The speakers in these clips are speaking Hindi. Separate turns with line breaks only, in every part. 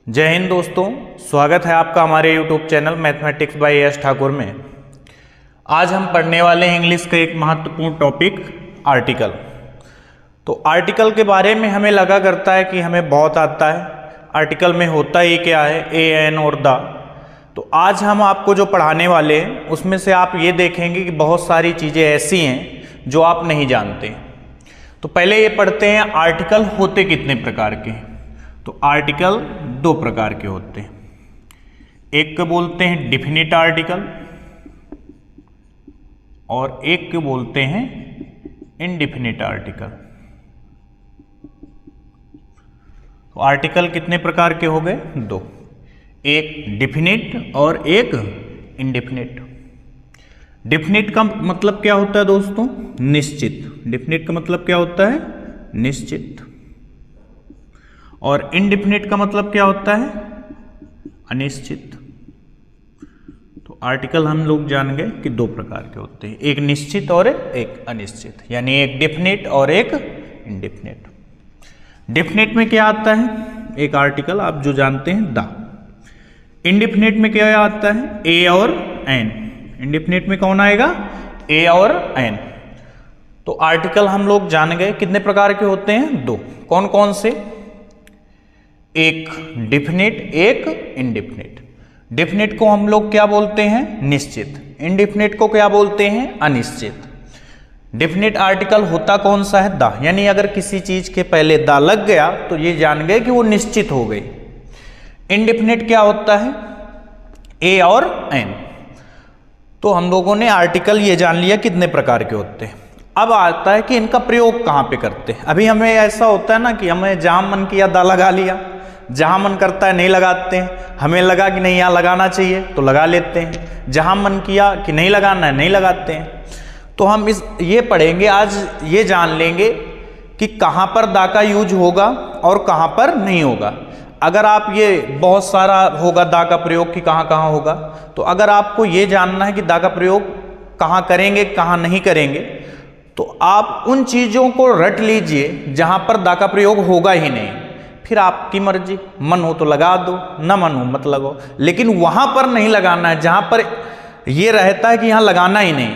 जय हिंद दोस्तों, स्वागत है आपका हमारे YouTube channel mathematics by S Thakur में। आज हम पढ़ने वाले हैं इंग्लिश का एक महत्वपूर्ण टॉपिक आर्टिकल। तो आर्टिकल के बारे में हमें लगा करता है कि हमें बहुत आता है। आर्टिकल में होता ही क्या है, ए एन और द। तो आज हम आपको जो पढ़ाने वाले हैं उसमें से आप ये देखेंगे कि बहुत सारी चीज़ें ऐसी हैं जो आप नहीं जानते। तो पहले ये पढ़ते हैं आर्टिकल होते कितने प्रकार के हैं। तो आर्टिकल दो प्रकार के होते हैं, एक को बोलते हैं डिफिनिट आर्टिकल और एक को बोलते हैं इनडिफिनिट आर्टिकल। तो आर्टिकल कितने प्रकार के हो गए? दो, एक डिफिनिट और एक इनडिफिनिट। डिफिनिट का मतलब क्या होता है दोस्तों? निश्चित। डिफिनिट का मतलब क्या होता है? निश्चित। और इनडिफिनिट का मतलब क्या होता है? अनिश्चित। तो आर्टिकल हम लोग जान गए कि दो प्रकार के होते हैं, एक निश्चित और एक अनिश्चित, यानी एक डिफिनिट और एक इनडिफिनिट। डिफिनिट में क्या आता है? एक आर्टिकल आप जो जानते हैं द। इनडिफिनिट में क्या आता है? ए और एन। इनडिफिनिट में कौन आएगा? ए और एन। तो आर्टिकल हम लोग जान गए कितने प्रकार के होते हैं? दो। कौन कौन से? एक डिफिनिट, एक इनडिफिनिट। डिफिनिट को हम लोग क्या बोलते हैं? निश्चित। इनडिफिनिट को क्या बोलते हैं? अनिश्चित। डिफिनिट आर्टिकल होता कौन सा है? द। यानी अगर किसी चीज के पहले द लग गया तो ये जान गए कि वो निश्चित हो गई। इनडिफिनिट क्या होता है? ए और एन। तो हम लोगों ने आर्टिकल ये जान लिया कितने प्रकार के होते हैं। अब आता है कि इनका प्रयोग कहाँ पे करते हैं। अभी हमें ऐसा होता है ना कि हमें जहां मन किया द लगा लिया, जहां मन करता है नहीं लगाते हैं। हमें लगा कि नहीं यहाँ लगाना चाहिए तो लगा लेते हैं, जहां मन किया कि नहीं लगाना है नहीं लगाते हैं। तो हम ये पढ़ेंगे आज, ये जान लेंगे कि कहाँ पर दा का यूज होगा और कहाँ पर नहीं होगा। अगर आप ये बहुत सारा होगा दा का प्रयोग कि कहाँ कहाँ होगा, तो अगर आपको ये जानना है कि दा का प्रयोग कहाँ करेंगे कहाँ नहीं करेंगे, तो आप उन चीज़ों को रट लीजिए जहाँ पर दा का प्रयोग होगा ही नहीं। फिर आपकी मर्जी, मन हो तो लगा दो, न मन हो मत लगाओ, लेकिन वहाँ पर नहीं लगाना है जहाँ पर ये रहता है कि यहाँ लगाना ही नहीं।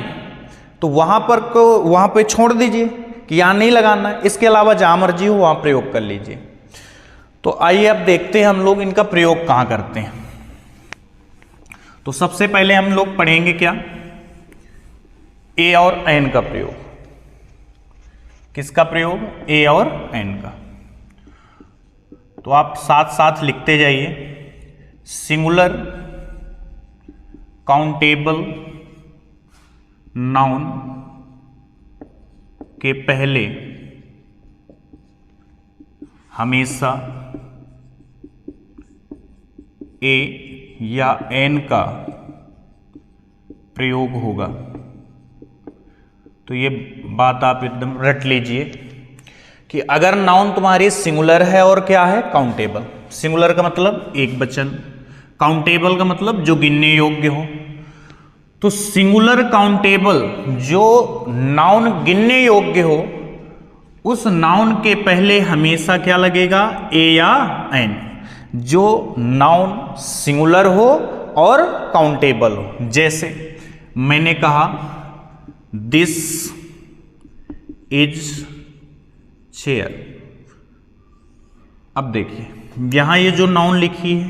तो वहाँ पे छोड़ दीजिए कि यहाँ नहीं लगाना है। इसके अलावा जहाँ मर्जी हो वहाँ प्रयोग कर लीजिए। तो आइए अब देखते हैं हम लोग इनका प्रयोग कहाँ करते हैं। तो सबसे पहले हम लोग पढ़ेंगे क्या? ए और एन का प्रयोग। किसका प्रयोग? ए और एन का। तो आप साथ साथ लिखते जाइए। सिंगुलर काउंटेबल नाउन के पहले हमेशा ए या एन का प्रयोग होगा। तो ये बात आप एकदम रट लीजिए कि अगर नाउन तुम्हारी सिंगुलर है और क्या है? काउंटेबल। सिंगुलर का मतलब एक वचन, काउंटेबल का मतलब जो गिनने योग्य हो। तो सिंगुलर काउंटेबल जो नाउन गिनने योग्य हो, उस नाउन के पहले हमेशा क्या लगेगा? ए या एन। जो नाउन सिंगुलर हो और काउंटेबल हो। जैसे मैंने कहा दिस इज चेयर। अब देखिए यहां ये जो नाउन लिखी है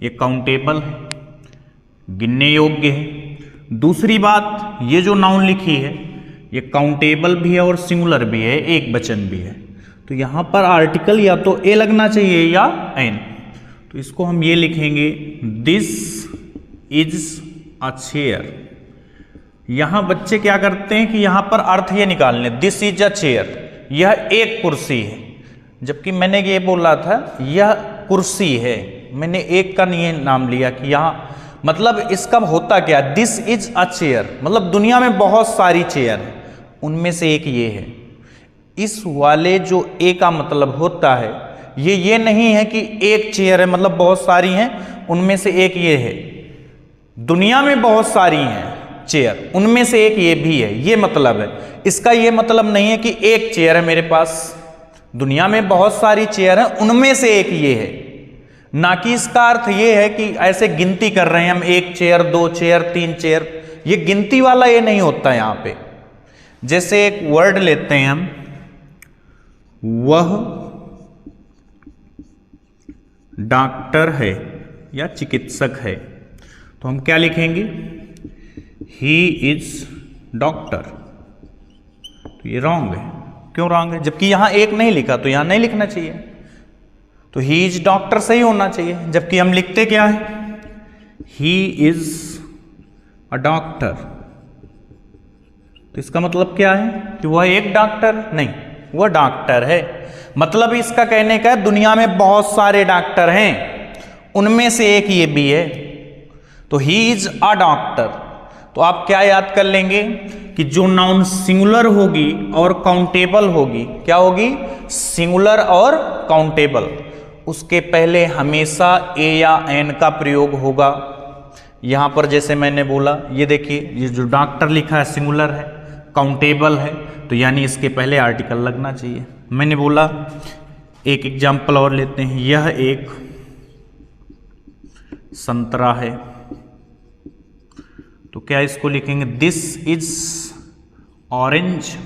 ये काउंटेबल है, गिनने योग्य है। दूसरी बात, ये जो नाउन लिखी है ये काउंटेबल भी है और सिंगुलर भी है, एक वचन भी है। तो यहां पर आर्टिकल या तो ए लगना चाहिए या एन। तो इसको हम ये लिखेंगे दिस इज अ चेयर। यहां बच्चे क्या करते हैं कि यहां पर अर्थ ये निकालने, दिस इज अ चेयर, यह एक कुर्सी है, जबकि मैंने ये बोला था यह कुर्सी है। मैंने एक का नहीं नाम लिया कि यहाँ मतलब इसका होता क्या? दिस इज अ चेयर मतलब दुनिया में बहुत सारी चेयर है, उनमें से एक ये है। इस वाले जो ए का मतलब होता है ये नहीं है कि एक चेयर है मतलब बहुत सारी हैं, उनमें से एक ये है। दुनिया में बहुत सारी हैं चेयर, उनमें से एक ये भी है, ये मतलब है। इसका ये मतलब नहीं है कि एक चेयर है मेरे पास, दुनिया में बहुत सारी चेयर हैं, उनमें से एक ये है। ना कि इसका अर्थ ये है कि ऐसे गिनती कर रहे हैं हम, 1 चेयर 2 चेयर 3 चेयर, ये गिनती वाला ये नहीं होता यहां पे। जैसे एक वर्ड लेते हैं हम, वह डॉक्टर है या चिकित्सक है, तो हम क्या लिखेंगे, ही इज डॉक्टर। तो ये रॉन्ग है। क्यों रॉन्ग है? जबकि यहां एक नहीं लिखा तो यहां नहीं लिखना चाहिए, तो ही इज डॉक्टर सही होना चाहिए। जबकि हम लिखते क्या है, ही इज अ डॉक्टर। तो इसका मतलब क्या है कि वह एक डॉक्टर नहीं, वह डॉक्टर है। मतलब इसका कहने का है दुनिया में बहुत सारे डॉक्टर हैं, उनमें से एक ये भी है, तो ही इज अ डॉक्टर। तो आप क्या याद कर लेंगे कि जो नाउन सिंगुलर होगी और काउंटेबल होगी, क्या होगी, सिंगुलर और काउंटेबल, उसके पहले हमेशा ए या एन का प्रयोग होगा। यहां पर जैसे मैंने बोला, ये देखिए, ये जो डॉक्टर लिखा है सिंगुलर है, काउंटेबल है, तो यानी इसके पहले आर्टिकल लगना चाहिए। मैंने बोला एक एग्जाम्पल और लेते हैं, यह एक संतरा है, तो क्या इसको लिखेंगे, this is orange.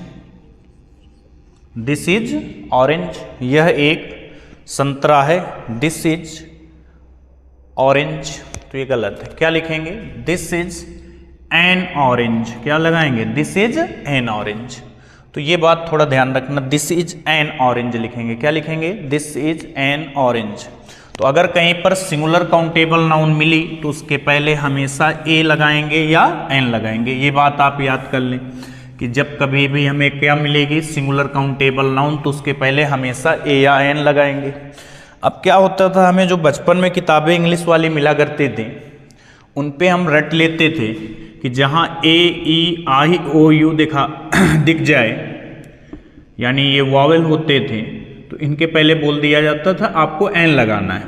This is orange, यह एक संतरा है, दिस इज ऑरेंज। तो ये गलत है, क्या लिखेंगे, दिस इज एन ऑरेंज। क्या लगाएंगे, दिस इज एन ऑरेंज। तो ये बात थोड़ा ध्यान रखना, दिस इज एन ऑरेंज लिखेंगे, क्या लिखेंगे, दिस इज एन ऑरेंज। तो अगर कहीं पर सिंगुलर काउंटेबल नाउन मिली तो उसके पहले हमेशा ए लगाएंगे या एन लगाएंगे। ये बात आप याद कर लें कि जब कभी भी हमें क्या मिलेगी, सिंगुलर काउंटेबल नाउन, तो उसके पहले हमेशा ए या एन लगाएंगे। अब क्या होता था, हमें जो बचपन में किताबें इंग्लिश वाली मिला करते थे, उन पे हम रट लेते थे कि जहाँ ए ई आई ओ यू दिख जाए, यानी ये वॉवेल होते थे, तो इनके पहले बोल दिया जाता था आपको एन लगाना है।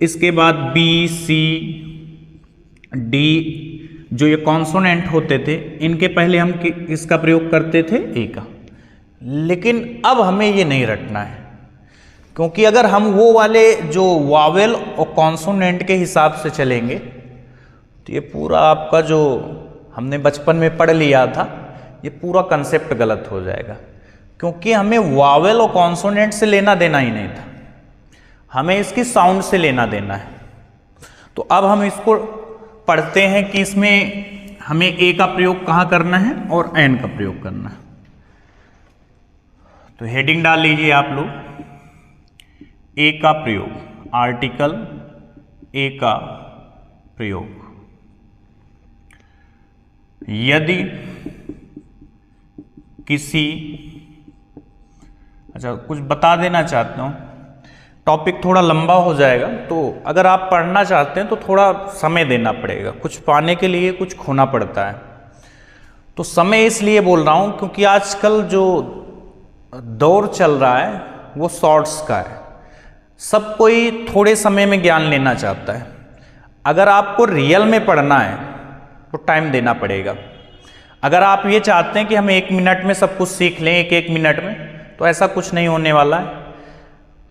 इसके बाद बी सी डी, जो ये कॉन्सोनेंट होते थे, इनके पहले हम इसका प्रयोग करते थे ए का। लेकिन अब हमें ये नहीं रटना है, क्योंकि अगर हम वो वाले जो वॉवेल और कॉन्सोनेंट के हिसाब से चलेंगे तो ये पूरा आपका जो हमने बचपन में पढ़ लिया था, ये पूरा कंसेप्ट गलत हो जाएगा। क्योंकि हमें वॉवेल और कॉन्सोनेंट से लेना देना ही नहीं था, हमें इसकी साउंड से लेना देना है। तो अब हम इसको पढ़ते हैं कि इसमें हमें ए का प्रयोग कहाँ करना है और एन का प्रयोग करना है। तो हेडिंग डाल लीजिए आप लोग, ए का प्रयोग, आर्टिकल ए का प्रयोग। यदि किसी, अच्छा कुछ बता देना चाहता हूँ, टॉपिक थोड़ा लंबा हो जाएगा, तो अगर आप पढ़ना चाहते हैं तो थोड़ा समय देना पड़ेगा, कुछ पाने के लिए कुछ खोना पड़ता है। तो समय इसलिए बोल रहा हूँ क्योंकि आजकल जो दौर चल रहा है वो शॉर्ट्स का है, सब कोई थोड़े समय में ज्ञान लेना चाहता है। अगर आपको रियल में पढ़ना है तो टाइम देना पड़ेगा। अगर आप ये चाहते हैं कि हम 1 मिनट में सब कुछ सीख लें, एक मिनट में, तो ऐसा कुछ नहीं होने वाला है।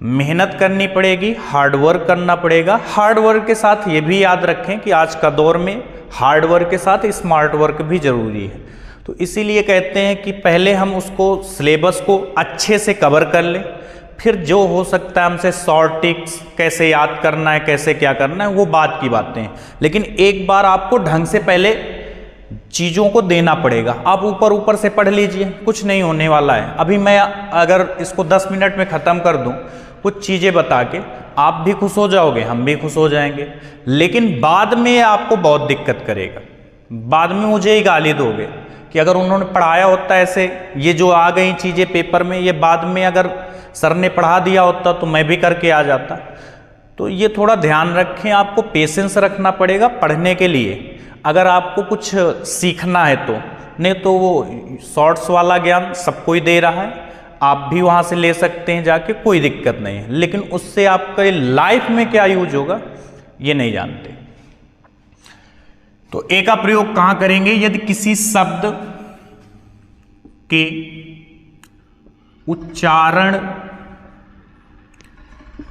मेहनत करनी पड़ेगी, हार्ड वर्क करना पड़ेगा। हार्ड वर्क के साथ ये भी याद रखें कि आज का दौर में हार्ड वर्क के साथ स्मार्ट वर्क भी जरूरी है। तो इसीलिए कहते हैं कि पहले हम उसको सिलेबस को अच्छे से कवर कर लें, फिर जो हो सकता है हमसे शॉर्ट टिप्स, कैसे याद करना है, कैसे क्या करना है, वो बात की बातें हैं। लेकिन एक बार आपको ढंग से पहले चीज़ों को देना पड़ेगा। आप ऊपर ऊपर से पढ़ लीजिए, कुछ नहीं होने वाला है। अभी मैं अगर इसको 10 मिनट में ख़त्म कर दूं कुछ चीज़ें बता के, आप भी खुश हो जाओगे, हम भी खुश हो जाएंगे। लेकिन बाद में आपको बहुत दिक्कत करेगा, बाद में मुझे ही गाली दोगे कि अगर उन्होंने पढ़ाया होता ऐसे, ये जो आ गई चीज़ें पेपर में, ये बाद में अगर सर ने पढ़ा दिया होता तो मैं भी करके आ जाता। तो ये थोड़ा ध्यान रखें, आपको पेशेंस रखना पड़ेगा पढ़ने के लिए, अगर आपको कुछ सीखना है तो। नहीं तो वो शॉर्ट्स वाला ज्ञान सबको ही दे रहा है, आप भी वहाँ से ले सकते हैं जाके, कोई दिक्कत नहीं है। लेकिन उससे आपके लाइफ में क्या यूज होगा ये नहीं जानते। तो ए का प्रयोग कहाँ करेंगे, यदि किसी शब्द के उच्चारण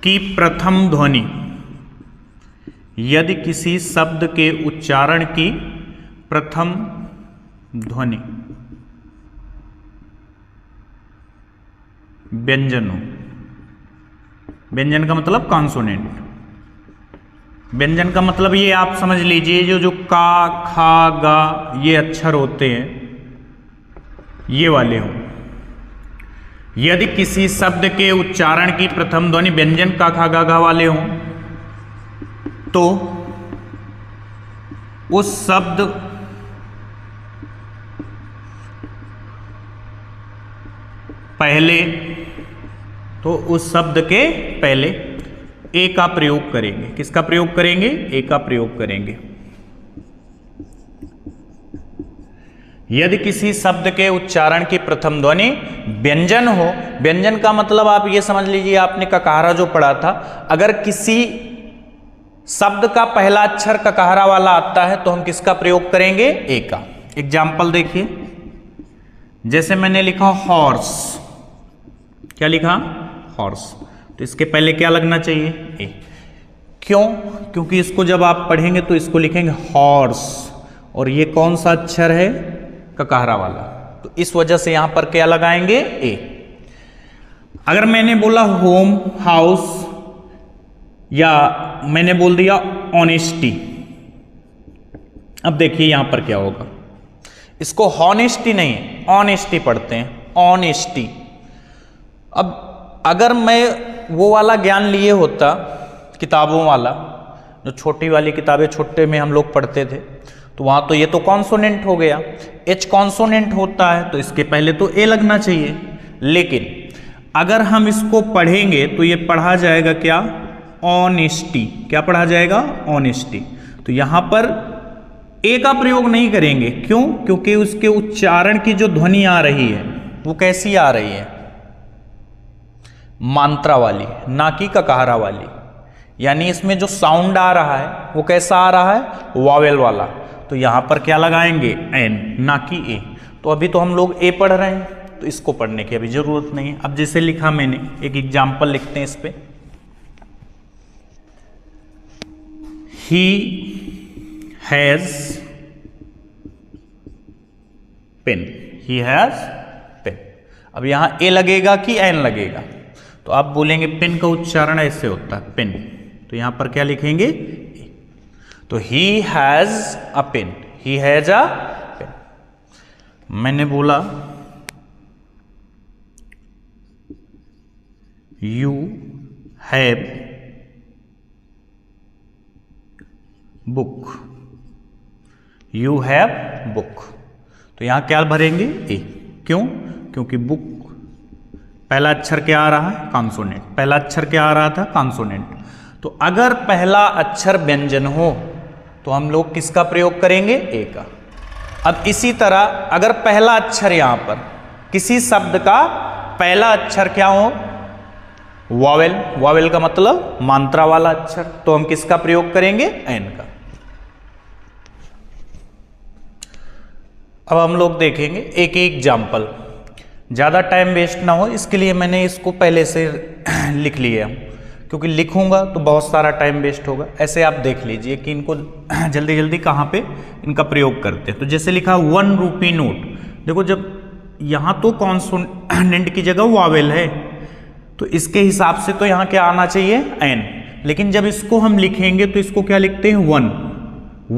की प्रथम ध्वनि यदि किसी शब्द के उच्चारण की प्रथम ध्वनि व्यंजन हो, व्यंजन का मतलब कॉन्सोनेंट, व्यंजन का मतलब ये आप समझ लीजिए जो का खा गा ये अक्षर होते हैं ये वाले हों। यदि किसी शब्द के उच्चारण की प्रथम ध्वनि व्यंजन का खा गा गा वाले हों तो उस शब्द के पहले ए का प्रयोग करेंगे। किसका प्रयोग करेंगे? ए का प्रयोग करेंगे। यदि किसी शब्द के उच्चारण की प्रथम ध्वनि व्यंजन हो, व्यंजन का मतलब आप ये समझ लीजिए, आपने ककारा जो पढ़ा था, अगर किसी शब्द का पहला अक्षर ककारा वाला आता है तो हम किसका प्रयोग करेंगे? ए का। एग्जाम्पल देखिए, जैसे मैंने लिखा हॉर्स, क्या लिखा? हॉर्स, तो इसके पहले क्या लगना चाहिए? ए। क्यों? क्योंकि इसको जब आप पढ़ेंगे तो इसको लिखेंगे हॉर्स, और ये कौन सा अक्षर है? ककारा वाला, तो इस वजह से यहां पर क्या लगाएंगे? ए। अगर मैंने बोला होम, हाउस, या मैंने बोल दिया ऑनेस्टी, अब देखिए यहां पर क्या होगा, इसको हॉनेस्टी नहीं ऑनेस्टी पढ़ते हैं, ऑनेस्टी। अब अगर मैं वो वाला ज्ञान लिए होता किताबों वाला, जो छोटी वाली किताबें छोटे में हम लोग पढ़ते थे, तो वहां तो ये तो कॉन्सोनेंट हो गया, एच कॉन्सोनेंट होता है तो इसके पहले तो ए लगना चाहिए। लेकिन अगर हम इसको पढ़ेंगे तो ये पढ़ा जाएगा क्या? ऑनेस्टी। क्या पढ़ा जाएगा? ऑनेस्टी। तो यहां पर ए का प्रयोग नहीं करेंगे। क्यों? क्योंकि उसके उच्चारण की जो ध्वनि आ रही है वो कैसी आ रही है? मात्रा वाली, ना कि ककारा वाली। यानी इसमें जो साउंड आ रहा है वो कैसा आ रहा है? वावेल वाला। तो यहां पर क्या लगाएंगे? एन, ना कि ए। तो अभी तो हम लोग ए पढ़ रहे हैं, तो इसको पढ़ने की अभी जरूरत नहीं है। अब जैसे लिखा मैंने, एक एग्जाम्पल लिखते हैं इस पे। He has pen, he has pen. अब यहां ए लगेगा कि एन लगेगा? तो आप बोलेंगे पेन का उच्चारण ऐसे होता है, पेन, तो यहां पर क्या लिखेंगे? तो he has a pen, he has a pen. मैंने बोला you have book, you have book, तो यहां क्या भरेंगे? ए। क्यों? क्योंकि बुक पहला अक्षर क्या आ रहा है? कॉन्सोनेंट। पहला अक्षर क्या आ रहा था? कॉन्सोनेंट। तो अगर पहला अक्षर व्यंजन हो तो हम लोग किसका प्रयोग करेंगे? ए का। अब इसी तरह अगर पहला अक्षर यहां पर किसी शब्द का पहला अक्षर क्या हो? वावेल। वावेल का मतलब मात्रा वाला अक्षर, तो हम किसका प्रयोग करेंगे? एन का। अब हम लोग देखेंगे एक एक एग्जाम्पल, ज़्यादा टाइम वेस्ट ना हो इसके लिए मैंने इसको पहले से लिख लिया, क्योंकि लिखूंगा तो बहुत सारा टाइम वेस्ट होगा। ऐसे आप देख लीजिए कि इनको जल्दी जल्दी कहाँ पे इनका प्रयोग करते हैं। तो जैसे लिखा 1 रुपी नोट, देखो जब यहाँ तो कॉन्सोनेंट की जगह वावेल है तो इसके हिसाब से तो यहाँ क्या आना चाहिए? एन। लेकिन जब इसको हम लिखेंगे तो इसको क्या लिखते हैं?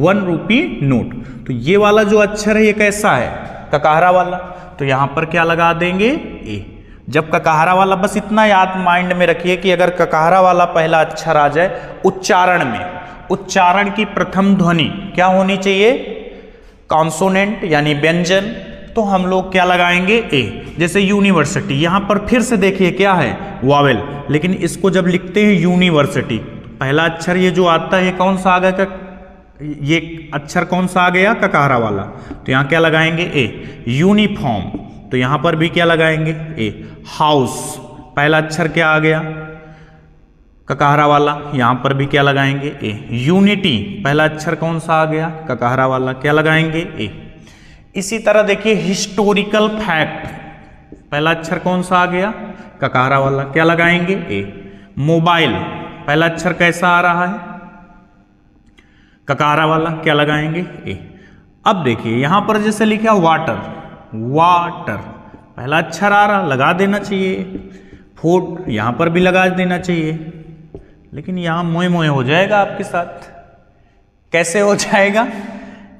1 रुपी नोट। तो ये वाला जो अक्षर है ये कैसा है? ककारा वाला, तो यहां पर क्या लगा देंगे? ए। जब ककारा वाला, बस इतना याद माइंड में रखिए कि अगर ककारा वाला पहला अक्षर आ जाए उच्चारण में, उच्चारण की प्रथम ध्वनि क्या होनी चाहिए? कॉन्सोनेंट यानी व्यंजन, तो हम लोग क्या लगाएंगे? ए। जैसे यूनिवर्सिटी, यहां पर फिर से देखिए क्या है? वावेल। लेकिन इसको जब लिखते हैं यूनिवर्सिटी, पहला अक्षर ये जो आता है ये कौन सा आ गया? ये अक्षर कौन सा आ गया? ककारा वाला, तो यहां क्या लगाएंगे? ए। यूनिफॉर्म, तो यहां पर भी क्या लगाएंगे? ए। हाउस, पहला अक्षर क्या आ गया? ककारा वाला, यहां पर भी क्या लगाएंगे? ए। यूनिटी, पहला अक्षर कौन सा आ गया? ककारा वाला, क्या लगाएंगे? ए। इसी तरह देखिए हिस्टोरिकल फैक्ट, पहला अक्षर कौन सा आ गया? ककारा वाला, क्या लगाएंगे? ए। मोबाइल, पहला अक्षर कैसा आ रहा है? ककारा वाला क्या लगाएंगे, ए। अब देखिए यहां पर जैसे लिखा वाटर, वाटर पहला अक्षर आ रहा, लगा देना चाहिए। फूड यहां पर भी लगा देना चाहिए, लेकिन यहां मोए मोए हो जाएगा आपके साथ। कैसे हो जाएगा,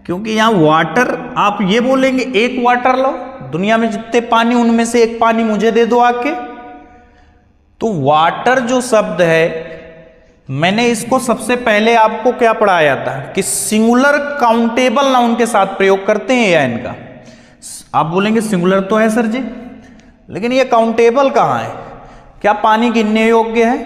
क्योंकि यहां वाटर आप ये बोलेंगे एक वाटर लो, दुनिया में जितने पानी उनमें से एक पानी मुझे दे दो आके। तो वाटर जो शब्द है, मैंने इसको सबसे पहले आपको क्या पढ़ाया था कि सिंगुलर काउंटेबल नाउन के साथ प्रयोग करते हैं या इनका। आप बोलेंगे सिंगुलर तो है सर जी, लेकिन ये काउंटेबल कहाँ है? क्या पानी गिनने योग्य है?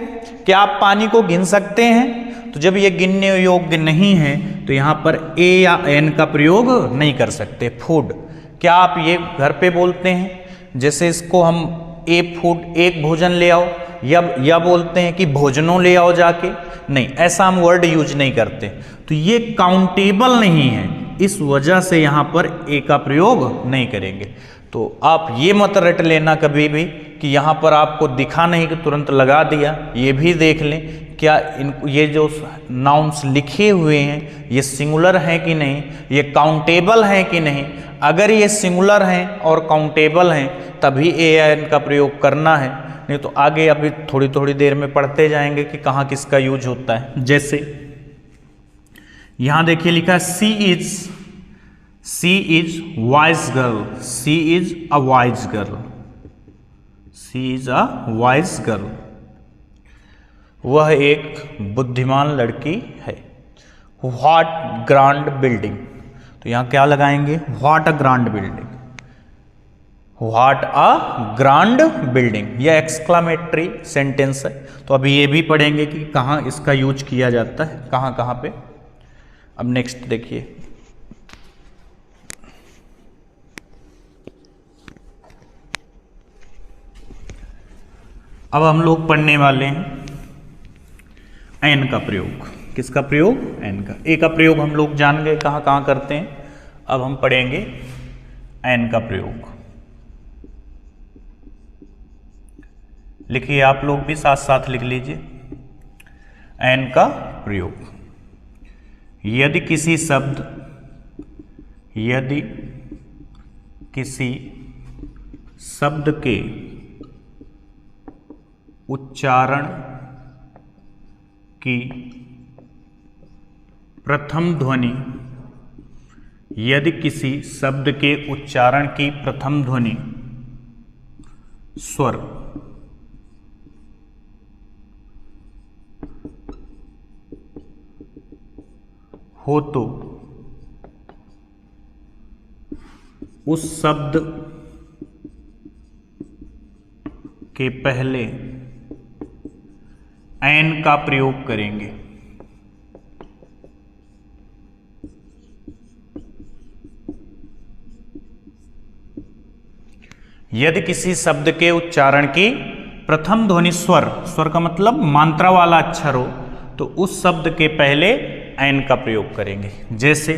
क्या आप पानी को गिन सकते हैं? तो जब ये गिनने योग्य नहीं है तो यहाँ पर ए या एन का प्रयोग नहीं कर सकते। फूड क्या आप ये घर पे बोलते हैं, जैसे इसको हम ए फूड एक भोजन ले आओ, या बोलते हैं कि भोजनों ले आओ जाके? नहीं, ऐसा हम वर्ड यूज नहीं करते। तो ये काउंटेबल नहीं है, इस वजह से यहाँ पर ए का प्रयोग नहीं करेंगे। तो आप ये मत रट लेना कभी भी कि यहाँ पर आपको दिखा नहीं कि तुरंत लगा दिया। ये भी देख लें क्या ये जो नाउन्स लिखे हुए हैं ये सिंगुलर हैं कि नहीं, ये काउंटेबल हैं कि नहीं। अगर ये सिंगुलर हैं और काउंटेबल हैं तभी ए या एन का प्रयोग करना है, नहीं तो आगे अभी थोड़ी थोड़ी देर में पढ़ते जाएंगे कि कहाँ किसका यूज होता है। जैसे यहाँ देखिए लिखा है she is wise girl, she is a wise girl, she is a wise girl, वह एक बुद्धिमान लड़की है। व्हाट ग्रांड बिल्डिंग, तो यहाँ क्या लगाएंगे, what a grand building, what a grand building. यह एक्सक्लामेटरी सेंटेंस है, तो अभी ये भी पढ़ेंगे कि कहाँ इसका यूज किया जाता है, कहाँ कहाँ पे। अब नेक्स्ट देखिए, अब हम लोग पढ़ने वाले हैं एन का प्रयोग। किसका प्रयोग, एन का। ए का प्रयोग हम लोग जान गए कहाँ कहाँ करते हैं, अब हम पढ़ेंगे एन का प्रयोग। लिखिए आप लोग भी साथ साथ लिख लीजिए एन का प्रयोग। यदि किसी शब्द के उच्चारण की प्रथम ध्वनि, यदि किसी शब्द के उच्चारण की प्रथम ध्वनि स्वर हो तो उस शब्द के पहले एन का प्रयोग करेंगे। यदि किसी शब्द के उच्चारण की प्रथम ध्वनि स्वर का मतलब मात्रा वाला अक्षर हो तो उस शब्द के पहले एन का प्रयोग करेंगे। जैसे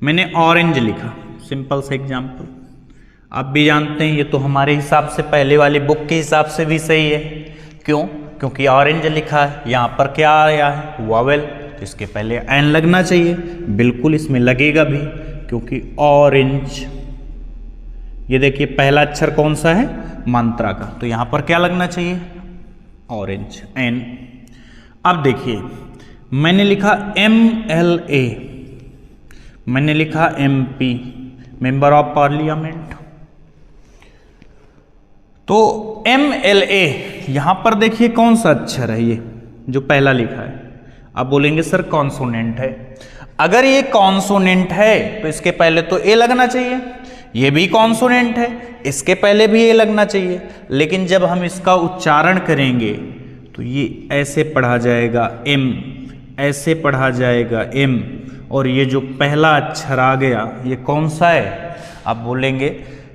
मैंने ऑरेंज लिखा, सिंपल से एग्जाम्पल, आप भी जानते हैं ये तो हमारे हिसाब से पहले वाली बुक के हिसाब से भी सही है। क्यों? क्योंकि ऑरेंज लिखा है, यहाँ पर क्या आया है, वावेल, तो इसके पहले एन लगना चाहिए। बिल्कुल इसमें लगेगा भी, क्योंकि ऑरेंज, ये देखिए पहला अक्षर कौन सा है, मात्रा का, तो यहाँ पर क्या लगना चाहिए, ऑरेंज, एन। अब देखिए मैंने लिखा MLA, मैंने लिखा MP, मेंबर ऑफ पार्लियामेंट। तो MLA यहां पर देखिए कौन सा अक्षर है, ये जो पहला लिखा है। आप बोलेंगे सर कॉन्सोनेंट है। अगर ये कॉन्सोनेंट है तो इसके पहले तो ए लगना चाहिए, ये भी कॉन्सोनेंट है, इसके पहले भी ए लगना चाहिए। लेकिन जब हम इसका उच्चारण करेंगे तो ये ऐसे पढ़ा जाएगा M, ऐसे पढ़ा जाएगा M, और ये जो पहला अक्षर आ गया ये कौन सा है। आप बोलेंगे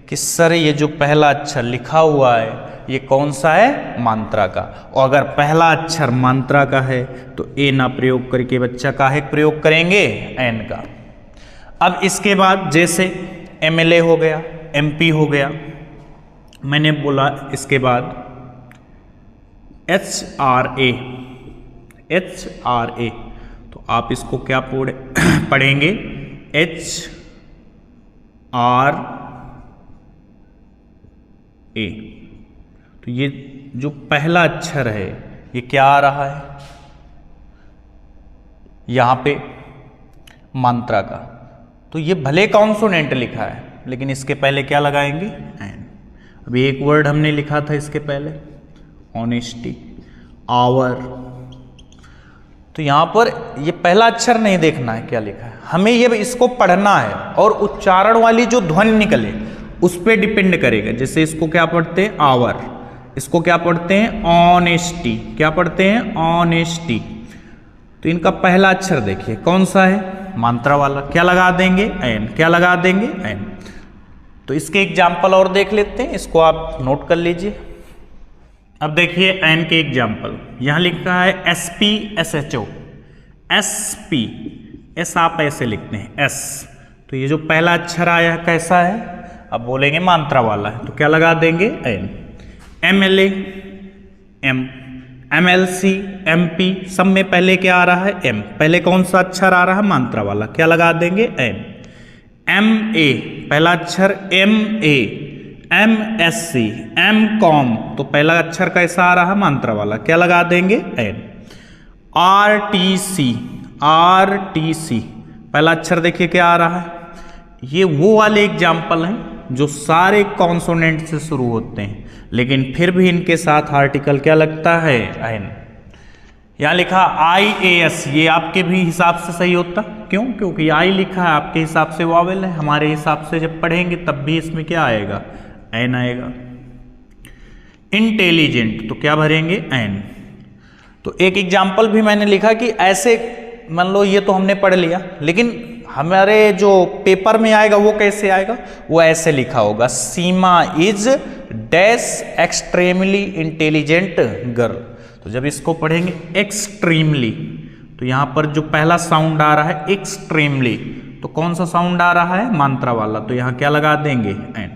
कि सर ये जो पहला अक्षर लिखा हुआ है ये कौन सा है, मात्रा का। और अगर पहला अक्षर मात्रा का है तो ए ना प्रयोग करके बच्चा काहे प्रयोग करेंगे, एन का। अब इसके बाद जैसे MLA हो गया, MP हो गया, मैंने बोला इसके बाद HRA, तो आप इसको क्या पढ़ेंगे, HRA। तो ये जो पहला अक्षर है ये क्या आ रहा है यहां पे मात्रा का, तो ये भले कॉन्सोनेंट लिखा है लेकिन इसके पहले क्या लगाएंगे, एन। अभी एक वर्ड हमने लिखा था इसके पहले, ऑनेस्टी, आवर। तो यहां पर ये पहला अक्षर नहीं देखना है क्या लिखा है, हमें ये इसको पढ़ना है और उच्चारण वाली जो ध्वनि निकले उस पर डिपेंड करेगा। जैसे इसको क्या पढ़ते हैं, आवर, इसको क्या पढ़ते हैं, ऑनेस्टी, क्या पढ़ते हैं, ऑनेस्टी। तो इनका पहला अक्षर देखिए कौन सा है, मात्रा वाला, क्या लगा देंगे, एन, क्या लगा देंगे, एन। तो इसके एग्जाम्पल और देख लेते हैं, इसको आप नोट कर लीजिए। अब देखिए एन के एग्जाम्पल, यहां लिखा है SPSHO, SP, एस आप ऐसे लिखते हैं, एस। तो ये जो पहला अक्षर आया है कैसा है, अब बोलेंगे मात्रा वाला है, तो क्या लगा देंगे, N. MLA, M, MLC, MP, सब में पहले क्या आ रहा है, M। पहले कौन सा अक्षर आ रहा है, मात्रा वाला, क्या लगा देंगे, M। MA, पहला अक्षर MA, MSC, MCOM, तो पहला अक्षर कैसा आ रहा है, मात्रा वाला, क्या लगा देंगे, N। RTC, पहला अक्षर देखिए क्या आ रहा है, ये वो वाले एग्जाम्पल हैं जो सारे कॉन्सोनेंट से शुरू होते हैं लेकिन फिर भी इनके साथ आर्टिकल क्या लगता है, एन। यहां लिखा IAS, ये आपके भी हिसाब से सही होता, क्यों, क्योंकि आई लिखा है, आपके हिसाब से वावेल है, हमारे हिसाब से जब पढ़ेंगे तब भी इसमें क्या आएगा, एन आएगा। इंटेलिजेंट, तो क्या भरेंगे, एन। तो एक एग्जाम्पल भी मैंने लिखा कि ऐसे मान लो ये तो हमने पढ़ लिया लेकिन हमारे जो पेपर में आएगा वो कैसे आएगा, वो ऐसे लिखा होगा, Seema is dash extremely intelligent girl. तो जब इसको पढ़ेंगे एक्सट्रीमली, तो यहां पर जो पहला साउंड आ रहा है एक्सट्रीमली, तो कौन सा साउंड आ रहा है, मात्रा वाला, तो यहां क्या लगा देंगे, एन।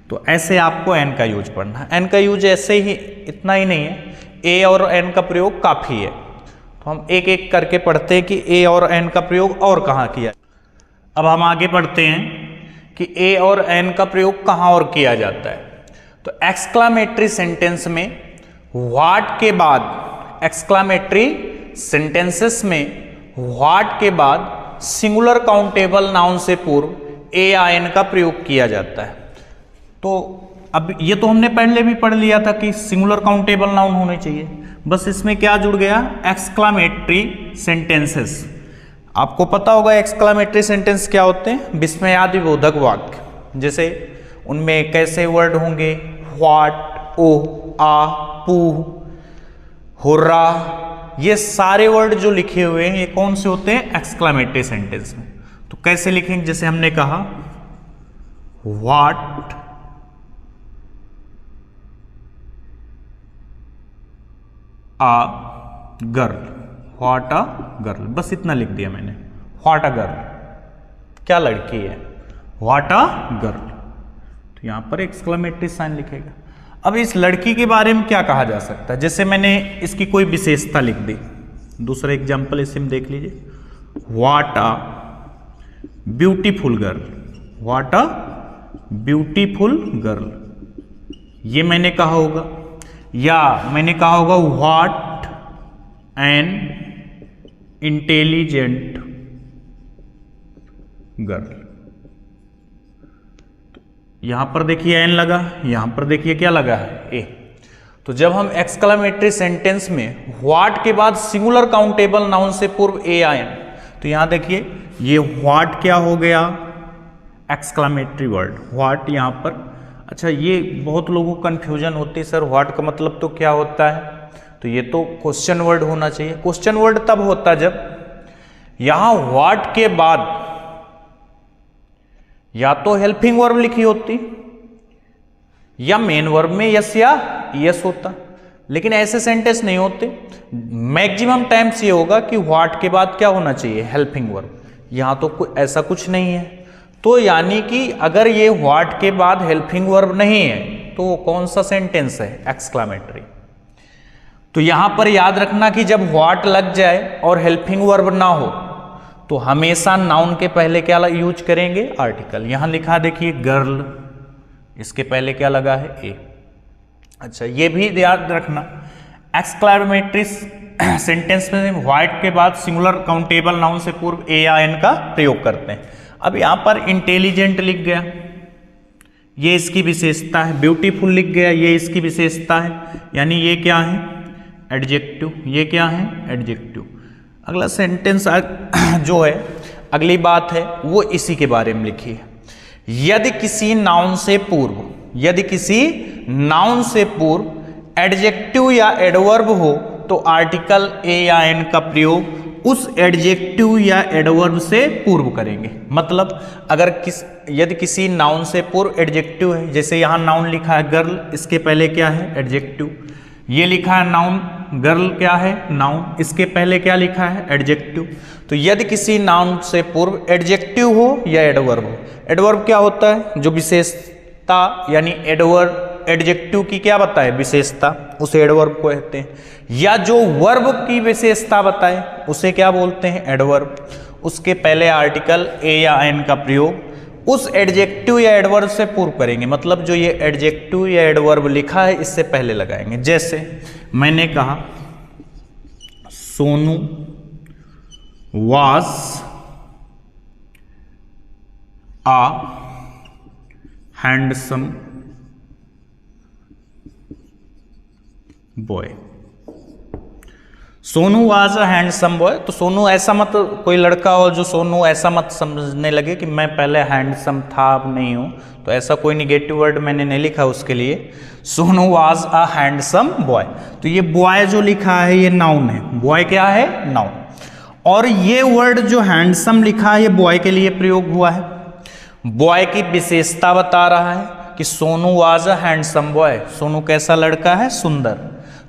तो ऐसे आपको एन का यूज पढ़ना है। एन का यूज ऐसे ही, इतना ही नहीं है, ए और एन का प्रयोग काफी है। तो हम एक एक करके पढ़ते हैं कि ए और एन का प्रयोग और कहाँ किया। अब हम आगे पढ़ते हैं कि ए और एन का प्रयोग कहाँ और किया जाता है। तो एक्सक्लामेटरी सेंटेंस में व्हाट के बाद, एक्सक्लामेटरी सेंटेंसेस में व्हाट के बाद सिंगुलर काउंटेबल नाउन से पूर्व ए या एन का प्रयोग किया जाता है। तो अब ये तो हमने पहले भी पढ़ लिया था कि सिंगुलर काउंटेबल नाउन होने चाहिए, बस इसमें क्या जुड़ गया, एक्सक्लामेटरी सेंटेंसेस। आपको पता होगा एक्सक्लामेटरी सेंटेंस क्या होते हैं, विस्मयादि बोधक वाक्य। जैसे उनमें कैसे वर्ड होंगे, व्हाट, ओ, आ, पू, हुर्रा, ये सारे वर्ड जो लिखे हुए हैं ये कौन से होते हैं, एक्सक्लामेटरी सेंटेंस में। तो कैसे लिखेंगे, जैसे हमने कहा what a girl, what a girl, बस इतना लिख दिया मैंने, व्हाट अ गर्ल, क्या लड़की है, व्हाट अ गर्ल। तो यहां पर एक्सक्लेमेटरी साइन लिखेगा। अब इस लड़की के बारे में क्या कहा जा सकता है, जैसे मैंने इसकी कोई विशेषता लिख दी। दूसरा एग्जाम्पल इसे में देख लीजिए, what a beautiful girl, what a beautiful girl, ये मैंने कहा होगा। या मैंने कहा होगा व्हाट एन इंटेलिजेंट गर्ल। यहां पर देखिए एन लगा, यहां पर देखिए क्या लगा है, ए। तो जब हम एक्सक्लेमेटरी सेंटेंस में व्हाट के बाद सिंगुलर काउंटेबल नाउन से पूर्व ए या एन, तो यहां देखिए ये व्हाट क्या हो गया, एक्सक्लेमेटरी वर्ड व्हाट यहां पर। अच्छा, ये बहुत लोगों को कंफ्यूजन होती है, सर व्हाट का मतलब तो क्या होता है, तो ये तो क्वेश्चन वर्ड होना चाहिए। क्वेश्चन वर्ड तब होता जब यहां व्हाट के बाद या तो हेल्पिंग वर्ब लिखी होती या मेन वर्ब में यस या यस होता, लेकिन ऐसे सेंटेंस नहीं होते। मैक्सिमम टाइम्स ये होगा कि व्हाट के बाद क्या होना चाहिए, हेल्पिंग वर्ब। यहां तो ऐसा कुछ नहीं है, तो यानी कि अगर ये व्हाट के बाद हेल्पिंग वर्ब नहीं है तो वो कौन सा सेंटेंस है, एक्सक्लेमेटरी। तो यहां पर याद रखना कि जब व्हाट लग जाए और हेल्पिंग वर्ब ना हो तो हमेशा नाउन के पहले क्या यूज करेंगे, आर्टिकल। यहां लिखा देखिए गर्ल, इसके पहले क्या लगा है, ए। अच्छा, ये भी याद रखना एक्सक्लेमेटरी सेंटेंस में व्हाट के बाद सिंगुलर काउंटेबल नाउन से पूर्व ए या एन का प्रयोग करते हैं। अब यहां पर इंटेलिजेंट लिख गया, ये इसकी विशेषता है। ब्यूटीफुल लिख गया, ये इसकी विशेषता है, यानी ये क्या है, एडजेक्टिव। ये क्या है, एडजेक्टिव। अगला सेंटेंस जो है, अगली बात है वो इसी के बारे में लिखी है। यदि किसी नाउन से पूर्व, यदि किसी नाउन से पूर्व एडजेक्टिव या एडवर्ब हो तो आर्टिकल ए या एन का प्रयोग उस एडजेक्टिव या एडवर्ब से पूर्व करेंगे। मतलब अगर यदि किसी नाउन से पूर्व एडजेक्टिव है, जैसे यहां नाउन लिखा है गर्ल, इसके पहले क्या है, एडजेक्टिव। ये लिखा है नाउन, गर्ल क्या है, नाउन, इसके पहले क्या लिखा है, एडजेक्टिव। तो यदि किसी नाउन से पूर्व एडजेक्टिव हो या एडवर्ब हो, एडवर्ब क्या होता है, जो विशेषता, यानी एडवर्ब एडजेक्टिव की क्या बताए, विशेषता, उसे एडवर्ब को कहते हैं। या जो वर्ब की विशेषता बताए उसे क्या बोलते हैं, एडवर्ब। उसके पहले आर्टिकल ए या एन का प्रयोग उस एडजेक्टिव या एडवर्ब से पूर्व करेंगे। मतलब जो ये एडजेक्टिव या एडवर्ब लिखा है इससे पहले लगाएंगे। जैसे मैंने कहा Sonu was a handsome boy. Sonu was a handsome boy. तो सोनू ऐसा मत, कोई लड़का हो जो सोनू ऐसा मत समझने लगे कि मैं पहले हैंडसम था अब नहीं हूं, तो ऐसा कोई निगेटिव वर्ड मैंने नहीं लिखा उसके लिए। Sonu was a handsome boy. तो ये बॉय जो लिखा है ये नाउन है, बॉय क्या है, नाउन। और ये वर्ड जो हैंडसम लिखा है ये बॉय के लिए प्रयोग हुआ है। बॉय की विशेषता बता रहा है कि Sonu was a handsome boy, Sonu कैसा लड़का है, सुंदर।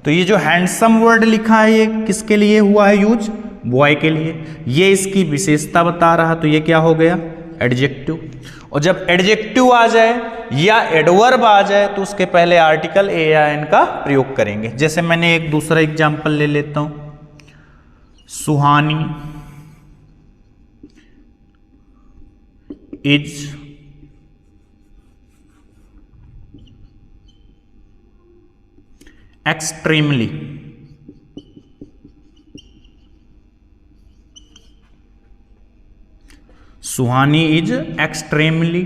तो ये जो हैंडसम वर्ड लिखा है ये किसके लिए हुआ है यूज, बॉय के लिए। ये इसकी विशेषता बता रहा, तो ये क्या हो गया, एडजेक्टिव। और जब एडजेक्टिव आ जाए या एडवर्ब आ जाए तो उसके पहले आर्टिकल ए या एन का प्रयोग करेंगे। जैसे मैंने एक दूसरा एग्जांपल ले लेता हूं, Suhani is extremely Suhani is extremely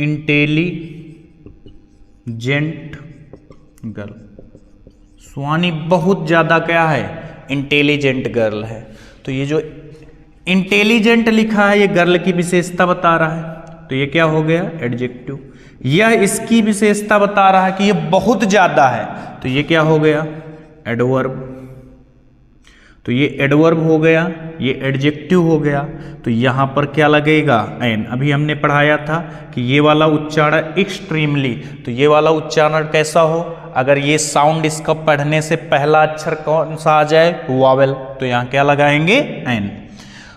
intelligent girl. Suhani बहुत ज्यादा क्या है, इंटेलिजेंट गर्ल है। तो ये जो इंटेलिजेंट लिखा है ये गर्ल की विशेषता बता रहा है, तो ये क्या हो गया, एडजेक्टिव। यह इसकी विशेषता बता रहा है कि ये बहुत ज्यादा है, तो ये क्या हो गया, एडवर्ब। तो ये एडवर्ब हो गया, ये एडजेक्टिव हो गया। तो यहां पर क्या लगेगा, एन। अभी हमने पढ़ाया था कि ये वाला उच्चारण एक्सट्रीमली, तो ये वाला उच्चारण कैसा हो, अगर ये साउंड इसका पढ़ने से पहला अक्षर कौन सा आ जाए, वावेल, तो यहां क्या लगाएंगे, एन।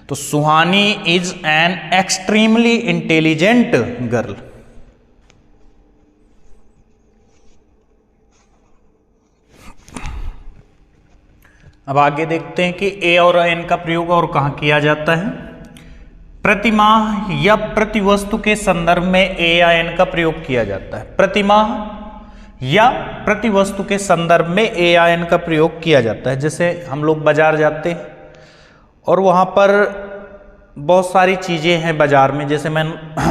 तो Suhani is an extremely intelligent girl. अब आगे देखते हैं कि ए और एन का प्रयोग और कहां किया जाता है। प्रतिमाह या प्रतिवस्तु के संदर्भ में ए या एन का प्रयोग किया जाता है। प्रतिमाह या प्रतिवस्तु के संदर्भ में ए या एन का प्रयोग किया जाता है। जैसे हम लोग बाजार जाते हैं और वहां पर बहुत सारी चीजें हैं बाजार में। जैसे मैं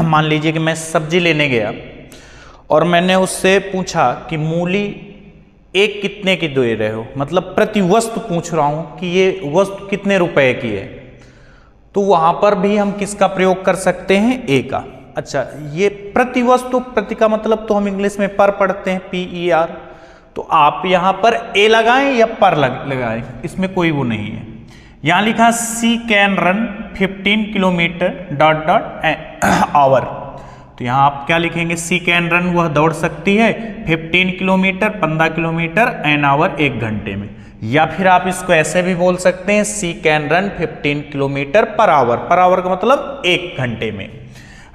मान लीजिए कि मैं सब्जी लेने गया और मैंने उससे पूछा कि मूली एक कितने की दे रहे हो, मतलब प्रति वस्तु पूछ रहा हूं कि ये वस्तु कितने रुपए की है। तो वहां पर भी हम किसका प्रयोग कर सकते हैं, ए का। अच्छा, ये प्रति वस्तु, प्रति का मतलब तो हम इंग्लिश में पर पढ़ते हैं, PER। तो आप यहां पर ए लगाएं या पर लगाएं, इसमें कोई वो नहीं है। यहां लिखा सी कैन रन 15 किलोमीटर ... आवर। तो यहाँ आप क्या लिखेंगे, सी कैन रन, वह दौड़ सकती है 15 किलोमीटर 15 किलोमीटर एन आवर, 1 घंटे में। या फिर आप इसको ऐसे भी बोल सकते हैं, she can run 15 kilometre per hour. Per hour का मतलब 1 घंटे में।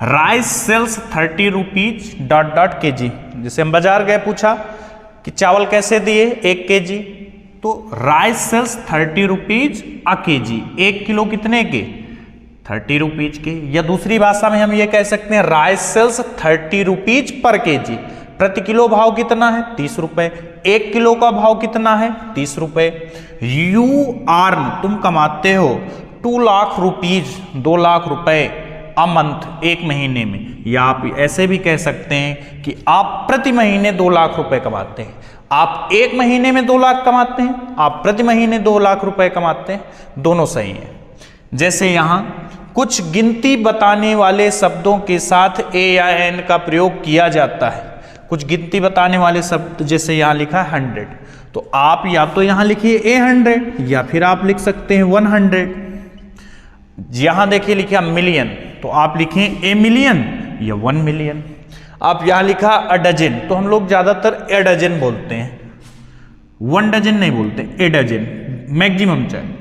Rice sells 30 rupees ... kg। जैसे हम बाजार गए, पूछा कि चावल कैसे दिए 1 kg, तो rice sells 30 rupees a KG, 1 kilo कितने के 30 रुपीज के। या दूसरी भाषा में हम ये कह सकते हैं rice sells 30 rupees per KG. प्रति किलो भाव कितना है 30 रुपए, 1 किलो का भाव कितना है 30 रुपए। यू अर्न, तुम कमाते हो 2 लाख रुपीज, 2 लाख रुपए अ मंथ, एक महीने में। या आप ऐसे भी कह सकते हैं कि आप प्रति महीने 2 लाख रुपए कमाते हैं। आप एक महीने में 2 लाख कमाते हैं, आप प्रति महीने 2 लाख रुपए कमाते हैं, दोनों सही है। जैसे यहां कुछ गिनती बताने वाले शब्दों के साथ ए या एन का प्रयोग किया जाता है। कुछ गिनती बताने वाले शब्द, जैसे यहां लिखा है 100, तो आप या तो यहां लिखिए A100 या फिर आप लिख सकते हैं 100। यहां देखिए लिखा मिलियन, तो आप लिखें ए मिलियन या 1 मिलियन। आप यहां लिखा अ डजन, तो हम लोग ज्यादातर ए डजन बोलते हैं, 1 डजन नहीं बोलते, ए डजन मैक्सिमम चाहिए।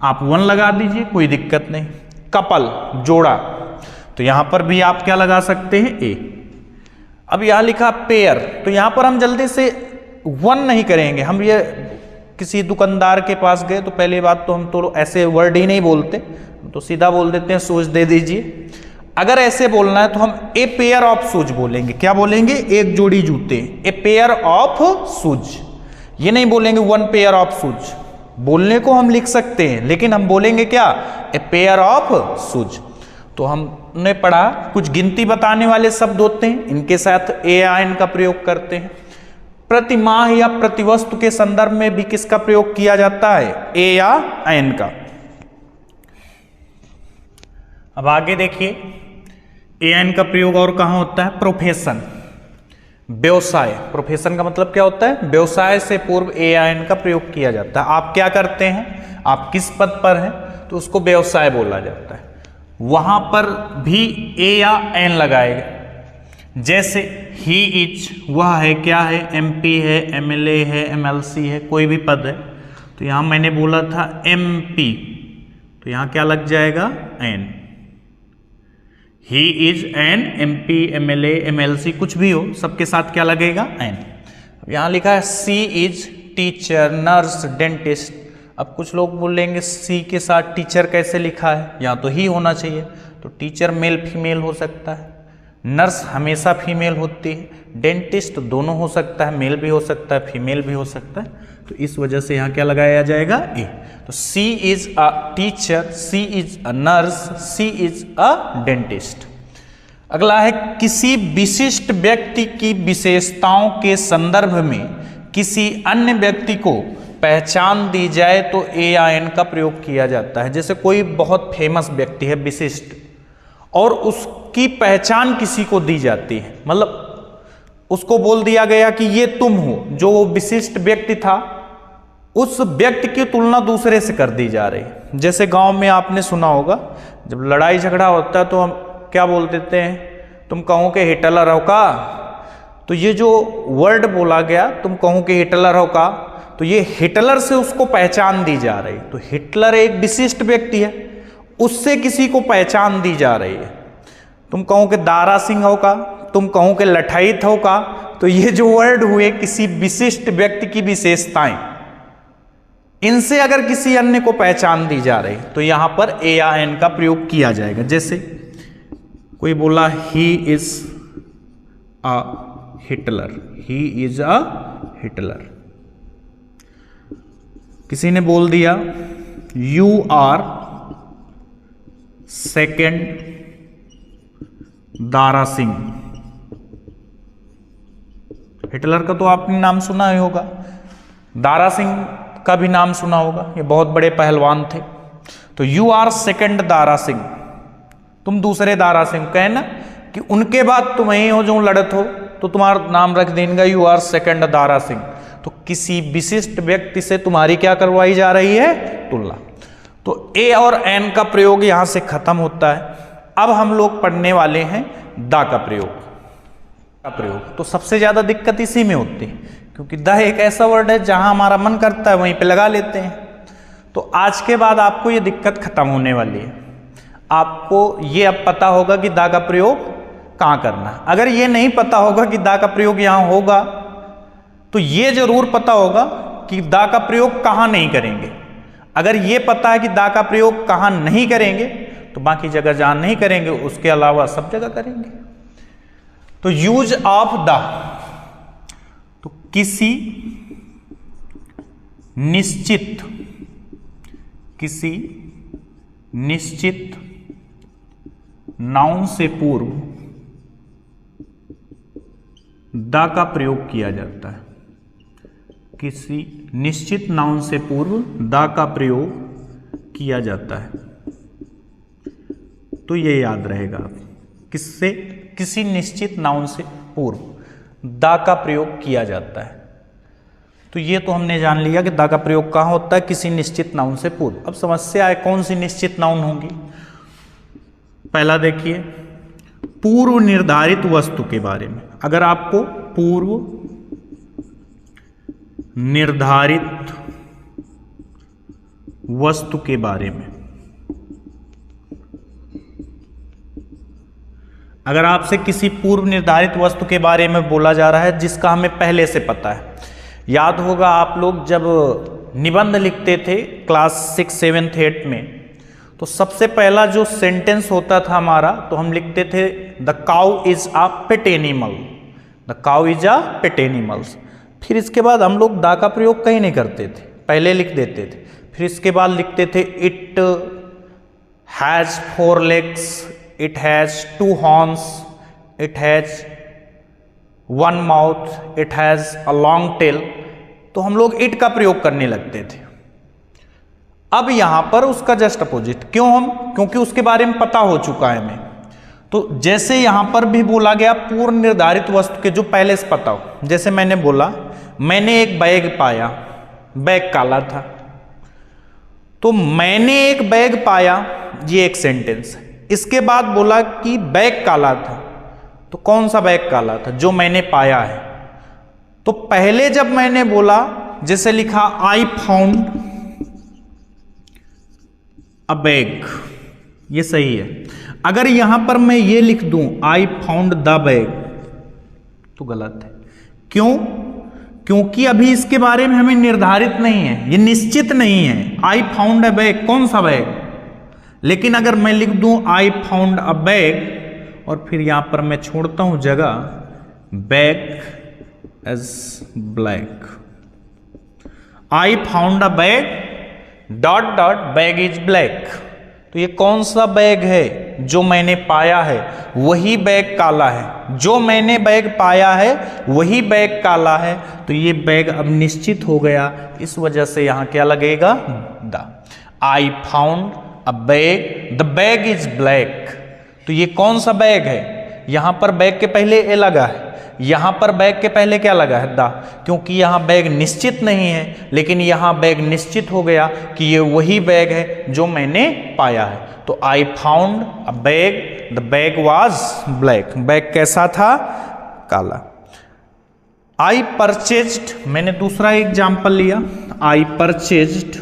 आप 1 लगा दीजिए, कोई दिक्कत नहीं। कपल, जोड़ा, तो यहां पर भी आप क्या लगा सकते हैं ए। अब यहां लिखा पेयर, तो यहां पर हम जल्दी से 1 नहीं करेंगे। हम ये किसी दुकानदार के पास गए तो पहली बात तो हम तो ऐसे वर्ड ही नहीं बोलते, तो सीधा बोल देते हैं शूज दे दीजिए। अगर ऐसे बोलना है तो हम ए पेयर ऑफ शूज बोलेंगे। क्या बोलेंगे? एक जोड़ी जूते, ए पेयर ऑफ शूज। ये नहीं बोलेंगे 1 पेयर ऑफ शूज। बोलने को हम लिख सकते हैं, लेकिन हम बोलेंगे क्या? A pair of shoes. तो हमने पढ़ा कुछ गिनती बताने वाले शब्द होते हैं, इनके साथ ए या एन का प्रयोग करते हैं। प्रति माह या प्रति वस्तु के संदर्भ में भी किसका प्रयोग किया जाता है? ए या एन का। अब आगे देखिए, ए एन का प्रयोग और कहां होता है? प्रोफेशन, व्यवसाय। प्रोफेशन का मतलब क्या होता है? व्यवसाय से पूर्व ए या एन का प्रयोग किया जाता है। आप क्या करते हैं, आप किस पद पर हैं, तो उसको व्यवसाय बोला जाता है। वहां पर भी ए या एन लगाएगा। जैसे ही इज, वह है, क्या है? एमपी है, एमएलए है, एमएलसी है, कोई भी पद है। तो यहां मैंने बोला था एमपी, तो यहां क्या लग जाएगा? An. He is an MP, MLA, MLC, कुछ भी हो, सबके साथ क्या लगेगा? एन। अब यहां लिखा है she is teacher, nurse, dentist. अब कुछ लोग बोलेंगे सी के साथ टीचर कैसे लिखा है? या तो ही होना चाहिए, तो टीचर मेल फीमेल हो सकता है, नर्स हमेशा फीमेल होती है, डेंटिस्ट दोनों हो सकता है, मेल भी हो सकता है, फीमेल भी हो सकता है। तो इस वजह से यहां क्या लगाया जाएगा? ए। तो she is a teacher, she is a nurse, she is a dentist. अगला है किसी विशिष्ट व्यक्ति की विशेषताओं के संदर्भ में किसी अन्य व्यक्ति को पहचान दी जाए तो ए या एन का प्रयोग किया जाता है। जैसे कोई बहुत फेमस व्यक्ति है, विशिष्ट, और उसकी पहचान किसी को दी जाती है, मतलब उसको बोल दिया गया कि ये तुम हो। जो वो विशिष्ट व्यक्ति था, उस व्यक्ति की तुलना दूसरे से कर दी जा रही। जैसे गांव में आपने सुना होगा, जब लड़ाई झगड़ा होता है तो हम क्या बोल देते हैं? तुम कहो कि हिटलर हो का। तो ये जो वर्ड बोला गया, तुम कहो कि हिटलर हो का, तो ये हिटलर से उसको पहचान दी जा रही। तो हिटलर एक विशिष्ट व्यक्ति है, उससे किसी को पहचान दी जा रही है। तुम कहो कि दारा सिंह हो का, तुम कहो कि लठाइत हो का, तो ये जो वर्ड हुए किसी विशिष्ट व्यक्ति की विशेषताएं, इनसे अगर किसी अन्य को पहचान दी जा रही तो यहां पर ए या एन का प्रयोग किया जाएगा। जैसे कोई बोला he is a Hitler, he is a Hitler. किसी ने बोल दिया you are second Dara Singh. Hitler का तो आपने नाम सुना ही होगा, दारा सिंह का भी नाम सुना होगा, ये बहुत बड़े पहलवान थे। तो you are second Dara Singh, तुम दूसरे दारा सिंह। कहना कि उनके बाद तुम ही हो जो लड़त हो, तो तुम्हारा नाम रख देंगे you are second Dara Singh. तो किसी विशिष्ट व्यक्ति से तुम्हारी क्या करवाई जा रही है? तुलना। तो ए और एन का प्रयोग यहां से खत्म होता है। अब हम लोग पढ़ने वाले हैं दा का प्रयोग। तो सबसे ज्यादा दिक्कत इसी में होती है, क्योंकि द एक ऐसा वर्ड है जहां हमारा मन करता है वहीं पे लगा लेते हैं। तो आज के बाद आपको ये दिक्कत खत्म होने वाली है। आपको ये अब पता होगा कि दा का प्रयोग कहां करना है। अगर ये नहीं पता होगा कि दा का प्रयोग यहां होगा, तो ये जरूर पता होगा कि दा का प्रयोग कहाँ नहीं करेंगे। अगर ये पता है कि दा का प्रयोग कहाँ नहीं करेंगे तो बाकी जगह जहाँ नहीं करेंगे उसके अलावा सब जगह करेंगे। तो यूज ऑफ द, तो किसी निश्चित नाउन से पूर्व द का प्रयोग किया जाता है। किसी निश्चित नाउन से पूर्व द का प्रयोग किया जाता है। तो ये याद रहेगा, किससे, किसी निश्चित नाउन से पूर्व द का प्रयोग किया जाता है। तो ये तो हमने जान लिया कि द का प्रयोग कहाँ होता है, किसी निश्चित नाउन से पूर्व। अब समस्या है कौन सी निश्चित नाउन होंगी। पहला देखिए, पूर्व निर्धारित वस्तु के बारे में। अगर आपको पूर्व निर्धारित वस्तु के बारे में, अगर आपसे किसी पूर्व निर्धारित वस्तु के बारे में बोला जा रहा है जिसका हमें पहले से पता है। याद होगा आप लोग जब निबंध लिखते थे क्लास 6, 7, 8 में, तो सबसे पहला जो सेंटेंस होता था हमारा, तो हम लिखते थे the cow is a pet animal, the cow is a pet animals. फिर इसके बाद हम लोग द का प्रयोग कहीं नहीं करते थे, पहले लिख देते थे। फिर इसके बाद लिखते थे it has 4 legs, it has 2 horns, it has 1 mouth, it has a long tail. तो हम लोग इट का प्रयोग करने लगते थे। अब यहां पर उसका जस्ट अपोजिट, क्योंकि उसके बारे में पता हो चुका है हमें। तो जैसे यहां पर भी बोला गया पूर्व निर्धारित वस्तु के जो पहले से पता हो। जैसे मैंने बोला मैंने एक बैग पाया, बैग काला था। तो मैंने एक बैग पाया, ये एक सेंटेंस है। इसके बाद बोला कि बैग काला था, तो कौन सा बैग काला था, जो मैंने पाया है। तो पहले जब मैंने बोला, जैसे लिखा आई फाउंड अ बैग, ये सही है। अगर यहां पर मैं ये लिख दूं आई फाउंड द बैग, तो गलत है। क्यों? क्योंकि अभी इसके बारे में हमें निर्धारित नहीं है, ये निश्चित नहीं है। आई फाउंड अ बैग, कौन सा बैग। लेकिन अगर मैं लिख दूं आई फाउंड अ बैग और फिर यहां पर मैं छोड़ता हूं जगह, bag is black, I found a bag dot dot bag is black. तो ये कौन सा बैग है, जो मैंने पाया है वही बैग काला है। जो मैंने बैग पाया है वही बैग काला है। तो ये बैग अब निश्चित हो गया, इस वजह से यहां क्या लगेगा, the. I found a bag, the bag is black. तो ये कौन सा बैग है, यहां पर बैग के पहले ए लगा है, यहां पर बैग के पहले क्या लगा है, द। क्योंकि यहां बैग निश्चित नहीं है, लेकिन यहां बैग निश्चित हो गया कि ये वही बैग है जो मैंने पाया है। तो I found a bag, the bag was black, bag कैसा था, काला। आई परचेज्ड, मैंने दूसरा एग्जाम्पल लिया, आई परचेज्ड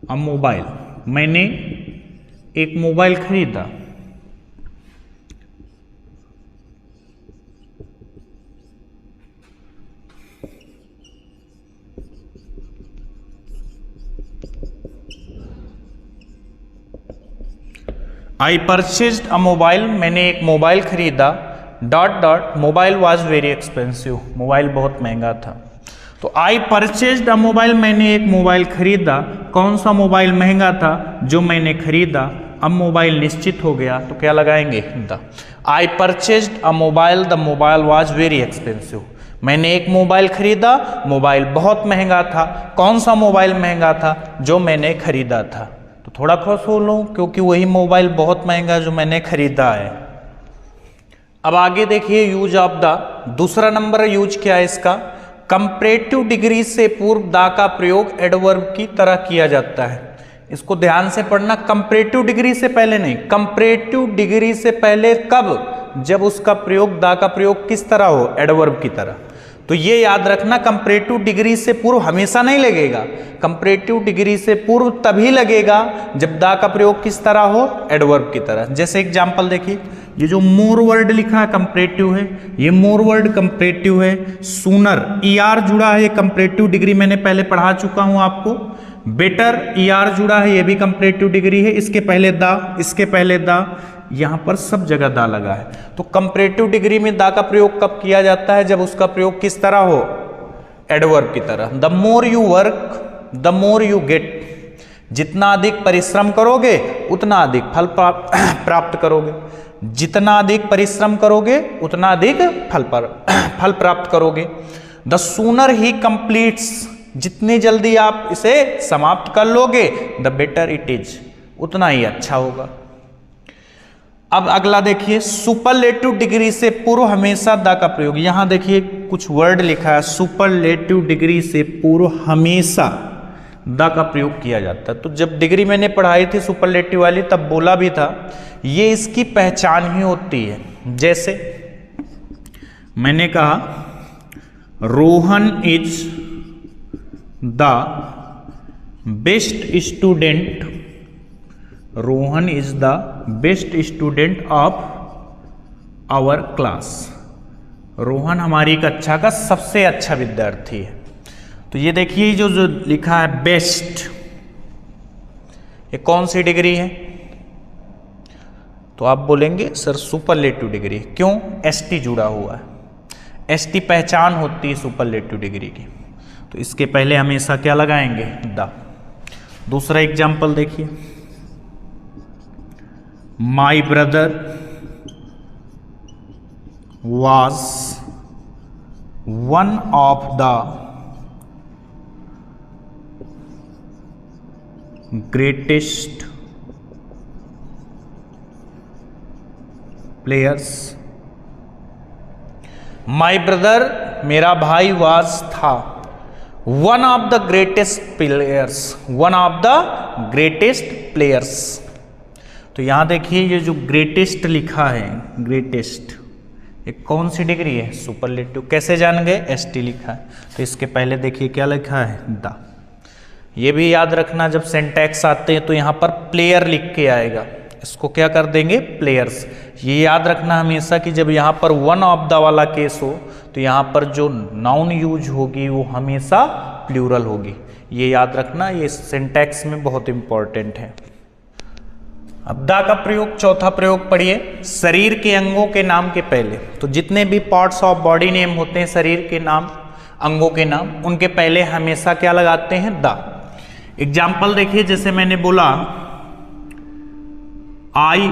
अ मोबाइल, मैंने एक मोबाइल खरीदा। आई परचेज्ड अ मोबाइल, मैंने एक मोबाइल खरीदा, dot dot mobile was very expensive, mobile बहुत महंगा था। तो आई परचेज्ड अ मोबाइल, मैंने एक मोबाइल खरीदा, कौन सा मोबाइल महंगा था, जो मैंने खरीदा। अब मोबाइल निश्चित हो गया तो क्या लगाएंगे, the. I purchased a mobile, the mobile was very expensive, मैंने एक मोबाइल खरीदा, मोबाइल बहुत महंगा था। कौन सा मोबाइल महंगा था, जो मैंने खरीदा था। तो थोड़ा खुश हो लो क्योंकि वही मोबाइल बहुत महंगा जो मैंने खरीदा है। अब आगे देखिए यूज ऑफ द, दूसरा नंबर यूज क्या है इसका, कंपैरेटिव डिग्री से पूर्व द का प्रयोग एडवर्ब की तरह किया जाता है। इसको ध्यान से पढ़ना, कंपैरेटिव डिग्री से पहले नहीं, कंपैरेटिव डिग्री से पहले कब, जब उसका प्रयोग द का प्रयोग किस तरह हो, एडवर्ब की तरह। तो ये याद रखना, कंपैरेटिव डिग्री से पूर्व हमेशा नहीं लगेगा, कंपैरेटिव डिग्री से पूर्व तभी लगेगा जब दा का प्रयोग किस तरह हो, एडवर्ब की तरह। जैसे एग्जांपल देखिए, ये जो मोर वर्ड लिखा है कंपैरेटिव है, ये मोर वर्ड कंपैरेटिव है। सूनर ईआर जुड़ा है, ये कंपैरेटिव डिग्री मैंने पहले पढ़ा चुका हूं आपको। बेटर ईआर जुड़ा है, ये भी कंपैरेटिव डिग्री है। इसके पहले दा, इसके पहले दा, यहां पर सब जगह दा लगा है। तो कंपैरेटिव डिग्री में दा का प्रयोग कब किया जाता है, जब उसका प्रयोग किस तरह हो, एडवर्ब की तरह। The more you work the more you get, जितना अधिक परिश्रम करोगे उतना अधिक फल प्राप्त करोगे, जितना अधिक परिश्रम करोगे उतना अधिक फल प्राप्त करोगे। द सूनर ही कंप्लीट्स, जितनी जल्दी आप इसे समाप्त कर लोगे, द बेटर इट इज, उतना ही अच्छा होगा। अब अगला देखिए, सुपरलेटिव डिग्री से पूर्व हमेशा दा का प्रयोग। यहां देखिए कुछ वर्ड लिखा है, सुपरलेटिव डिग्री से पूर्व हमेशा दा का प्रयोग किया जाता है। तो जब डिग्री मैंने पढ़ाई थी सुपरलेटिव वाली, तब बोला भी था ये इसकी पहचान ही होती है। जैसे मैंने कहा Rohan is the best student, Rohan is the best student of our class, Rohan हमारी कक्षा का सबसे अच्छा विद्यार्थी है। तो ये देखिए जो लिखा है बेस्ट, ये कौन सी डिग्री है, तो आप बोलेंगे सर सुपरलेटिव डिग्री। क्यों, एसटी जुड़ा हुआ है, एसटी पहचान होती है सुपरलेटिव डिग्री की। तो इसके पहले हमेशा क्या लगाएंगे, द। दूसरा एग्जाम्पल देखिए, my brother was one of the greatest players। My brother, मेरा भाई, was था one of the greatest players, one of the greatest players. तो यहां देखिए ये जो ग्रेटेस्ट लिखा है, ग्रेटेस्ट, ये कौन सी डिग्री है, सुपरलेटिव। कैसे जान गए, एसटी लिखा है। तो इसके पहले देखिए क्या लिखा है, द। ये भी याद रखना, जब सिंटैक्स आते हैं तो यहां पर प्लेयर लिख के आएगा, इसको क्या कर देंगे, प्लेयर्स। ये याद रखना हमेशा कि जब यहां पर वन ऑफ द वाला केस हो तो यहां पर जो नाउन यूज होगी वो हमेशा प्लूरल होगी। ये याद रखना, ये सिंटैक्स में बहुत इंपॉर्टेंट है। अब दा का प्रयोग, चौथा प्रयोग पढ़िए, शरीर के अंगों के नाम के पहले। तो जितने भी पार्ट्स ऑफ बॉडी नेम होते हैं, शरीर के नाम, अंगों के नाम, उनके पहले हमेशा क्या लगाते हैं, दा। एग्जाम्पल देखिए, जैसे मैंने बोला I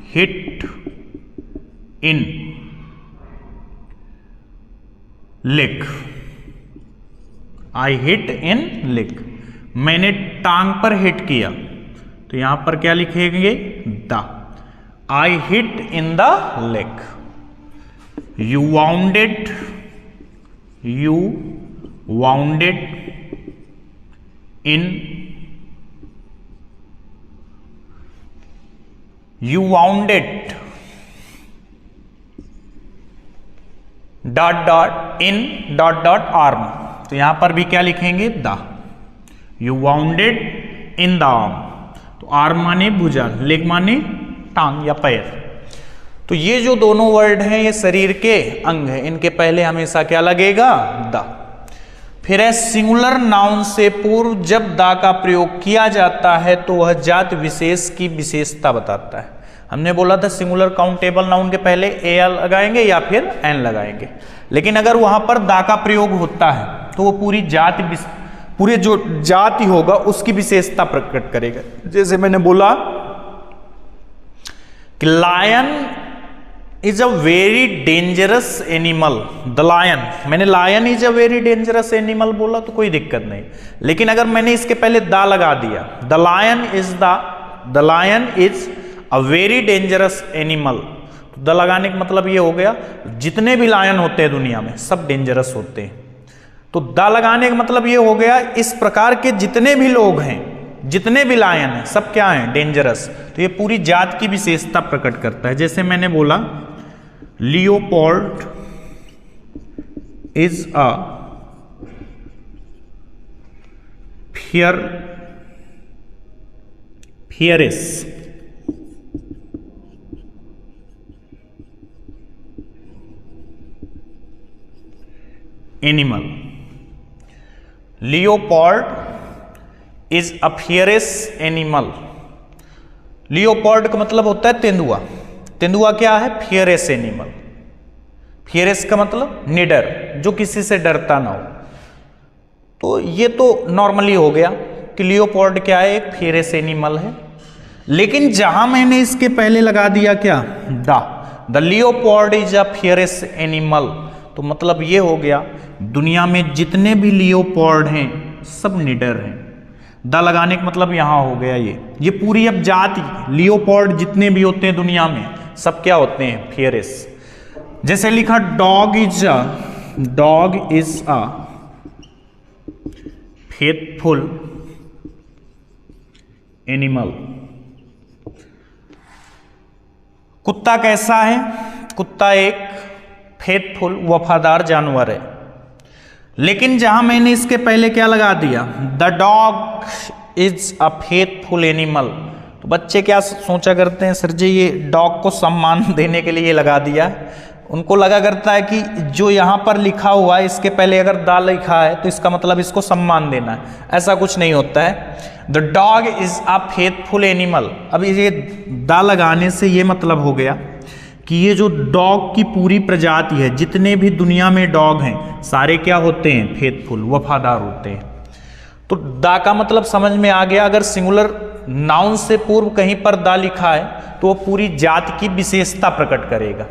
hit in leg, I hit in leg, मैंने टांग पर हिट किया, तो यहां पर क्या लिखेंगे, the. I hit in the leg. You bounded, you bounded in, you bounded dot dot in dot dot arm. तो यहां पर भी क्या लिखेंगे, the. You bounded in the arm. तो आर्म माने भुजा, लेग माने टांग या पैर। तो ये जो दोनों वर्ड हैं ये शरीर के अंग हैं, इनके पहले हमेशा क्या लगेगा, द। फिर है सिंगुलर नाउन से पूर्व जब दा का प्रयोग किया जाता है तो वह जात विशेष की विशेषता बताता है। हमने बोला था सिंगुलर काउंटेबल नाउन के पहले ए लगाएंगे या फिर एन लगाएंगे, लेकिन अगर वहां पर दा का प्रयोग होता है तो वो पूरी जात, पूरे जो जाति होगा उसकी विशेषता प्रकट करेगा। जैसे मैंने बोला कि lion is a very dangerous animal, the lion, मैंने lion is a very dangerous animal बोला तो कोई दिक्कत नहीं, लेकिन अगर मैंने इसके पहले दा लगा दिया, the lion is a very dangerous animal, तो द लगाने का मतलब ये हो गया जितने भी लायन होते हैं दुनिया में सब डेंजरस होते हैं। तो दा लगाने का मतलब ये हो गया इस प्रकार के जितने भी लोग हैं, जितने भी लायन हैं, सब क्या हैं, डेंजरस। तो ये पूरी जात की विशेषता प्रकट करता है। जैसे मैंने बोला leopard is a fierce animal. Leopard is a fierce animal. Leopard का मतलब होता है तेंदुआ। तेंदुआ क्या है? फियरेस एनिमल। फियरेस का मतलब निडर, जो किसी से डरता ना हो। तो ये तो नॉर्मली हो गया कि लियोपार्ड क्या है? एक फियरेस एनिमल है। लेकिन जहां मैंने इसके पहले लगा दिया क्या? The leopard is a fierce animal, तो मतलब ये हो गया दुनिया में जितने भी लियोपार्ड हैं सब निडर हैं। द लगाने का मतलब यहां हो गया ये पूरी अब जाति लियोपार्ड जितने भी होते हैं दुनिया में सब क्या होते हैं? फियरेस। जैसे लिखा dog is a faithful animal. कुत्ता कैसा है? कुत्ता एक फेथफुल वफादार जानवर है। लेकिन जहां मैंने इसके पहले क्या लगा दिया? The dog is a faithful animal, तो बच्चे क्या सोचा करते हैं? सर जी ये डॉग को सम्मान देने के लिए ये लगा दिया। उनको लगा करता है कि जो यहाँ पर लिखा हुआ है इसके पहले अगर दा लिखा है तो इसका मतलब इसको सम्मान देना है। ऐसा कुछ नहीं होता है। The dog is a faithful animal. अब ये दा लगाने से ये मतलब हो गया कि ये जो डॉग की पूरी प्रजाति है, जितने भी दुनिया में डॉग हैं सारे क्या होते हैं? फेथफुल, वफादार होते हैं। तो दा का मतलब समझ में आ गया। अगर सिंगुलर नाउन से पूर्व कहीं पर दा लिखा है तो वो पूरी जाति की विशेषता प्रकट करेगा।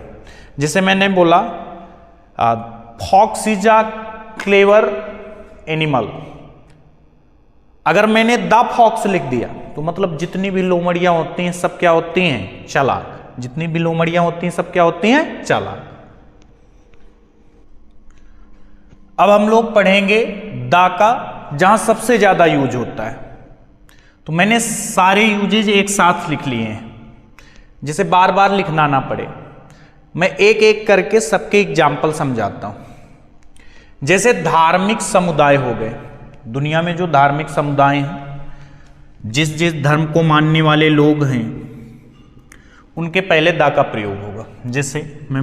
जैसे मैंने बोला fox is a clever animal. अगर मैंने द फॉक्स लिख दिया तो मतलब जितनी भी लोमड़ियां होती हैं सब क्या होती हैं? चालाक। जितनी भी लोमड़ियां होती हैं सब क्या होती हैं? चालाक। अब हम लोग पढ़ेंगे दा का जहां सबसे ज्यादा यूज होता है। तो मैंने सारे यूजेज एक साथ लिख लिए हैं जिसे बार बार लिखना ना पड़े। मैं एक एक करके सबके एग्जाम्पल समझाता हूं। जैसे धार्मिक समुदाय हो गए, दुनिया में जो धार्मिक समुदाय हैं, जिस जिस धर्म को मानने वाले लोग हैं उनके पहले दा का प्रयोग होगा। जैसे मैं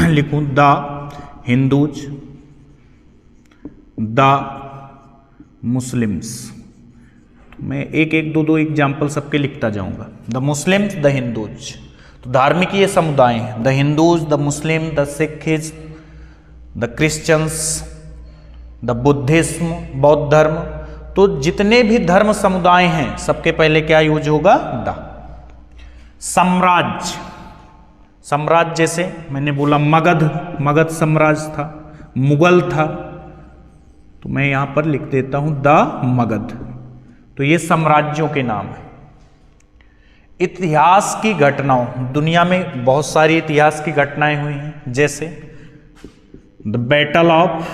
लिखूं द हिंदूज, द मुस्लिम्स। मैं एक एक दो एग्जाम्पल सबके लिखता जाऊंगा। द मुस्लिम्स, द हिंदूज, तो धार्मिक ये समुदाय हैं। The Hindus, the Muslim, the Sikhs, the Christians, the Buddhism, बौद्ध धर्म। तो जितने भी धर्म समुदाय हैं सबके पहले क्या यूज होगा? द। साम्राज्य, साम्राज्य जैसे मैंने बोला मगध साम्राज्य था, मुगल था, तो मैं यहां पर लिख देता हूं द मगध। तो ये साम्राज्यों के नाम है। इतिहास की घटनाओं, दुनिया में बहुत सारी इतिहास की घटनाएं हुई हैं। जैसे the battle of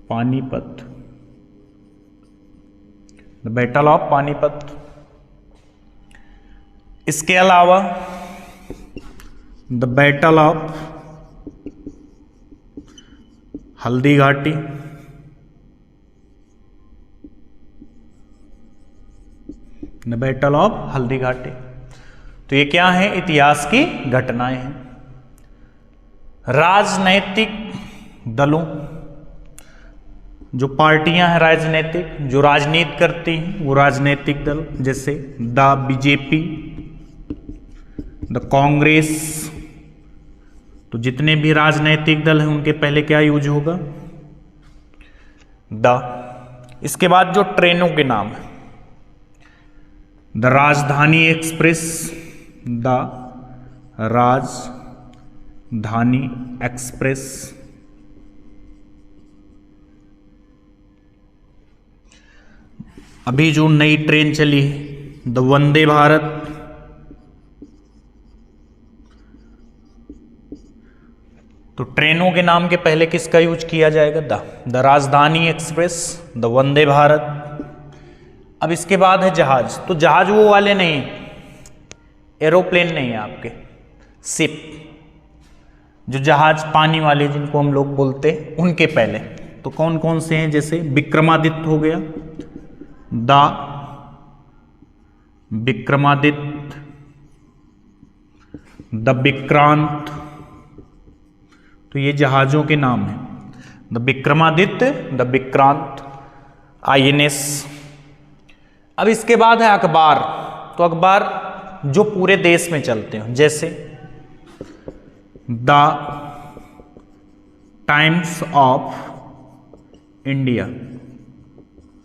Panipat, the battle of Panipat. इसके अलावा the battle of Haldi Ghati, the battle of Haldi Ghati. तो ये क्या है? इतिहास की घटनाएं हैं। राजनैतिक दलों, जो पार्टियां हैं राजनीतिक, जो राजनीति करती हैं वो राजनीतिक दल। जैसे द बीजेपी, द कांग्रेस। तो जितने भी राजनीतिक दल हैं उनके पहले क्या यूज होगा? द। इसके बाद जो ट्रेनों के नाम है, द राजधानी एक्सप्रेस, द राजधानी एक्सप्रेस। अभी जो नई ट्रेन चली है द वंदे भारत। तो ट्रेनों के नाम के पहले किसका यूज किया जाएगा? द राजधानी एक्सप्रेस, द वंदे भारत। अब इसके बाद है जहाज। तो जहाज वो वाले नहीं, एरोप्लेन नहीं है आपके, शिप, जो जहाज पानी वाले जिनको हम लोग बोलते हैं, उनके पहले तो कौन कौन से हैं? जैसे विक्रमादित्य हो गया, द विक्रमादित्य, द विक्रांत, तो ये जहाजों के नाम हैं, the Vikramaditya, the Vikrant, INS। अब इसके बाद है अखबार। तो अखबार जो पूरे देश में चलते हैं, जैसे the times of India,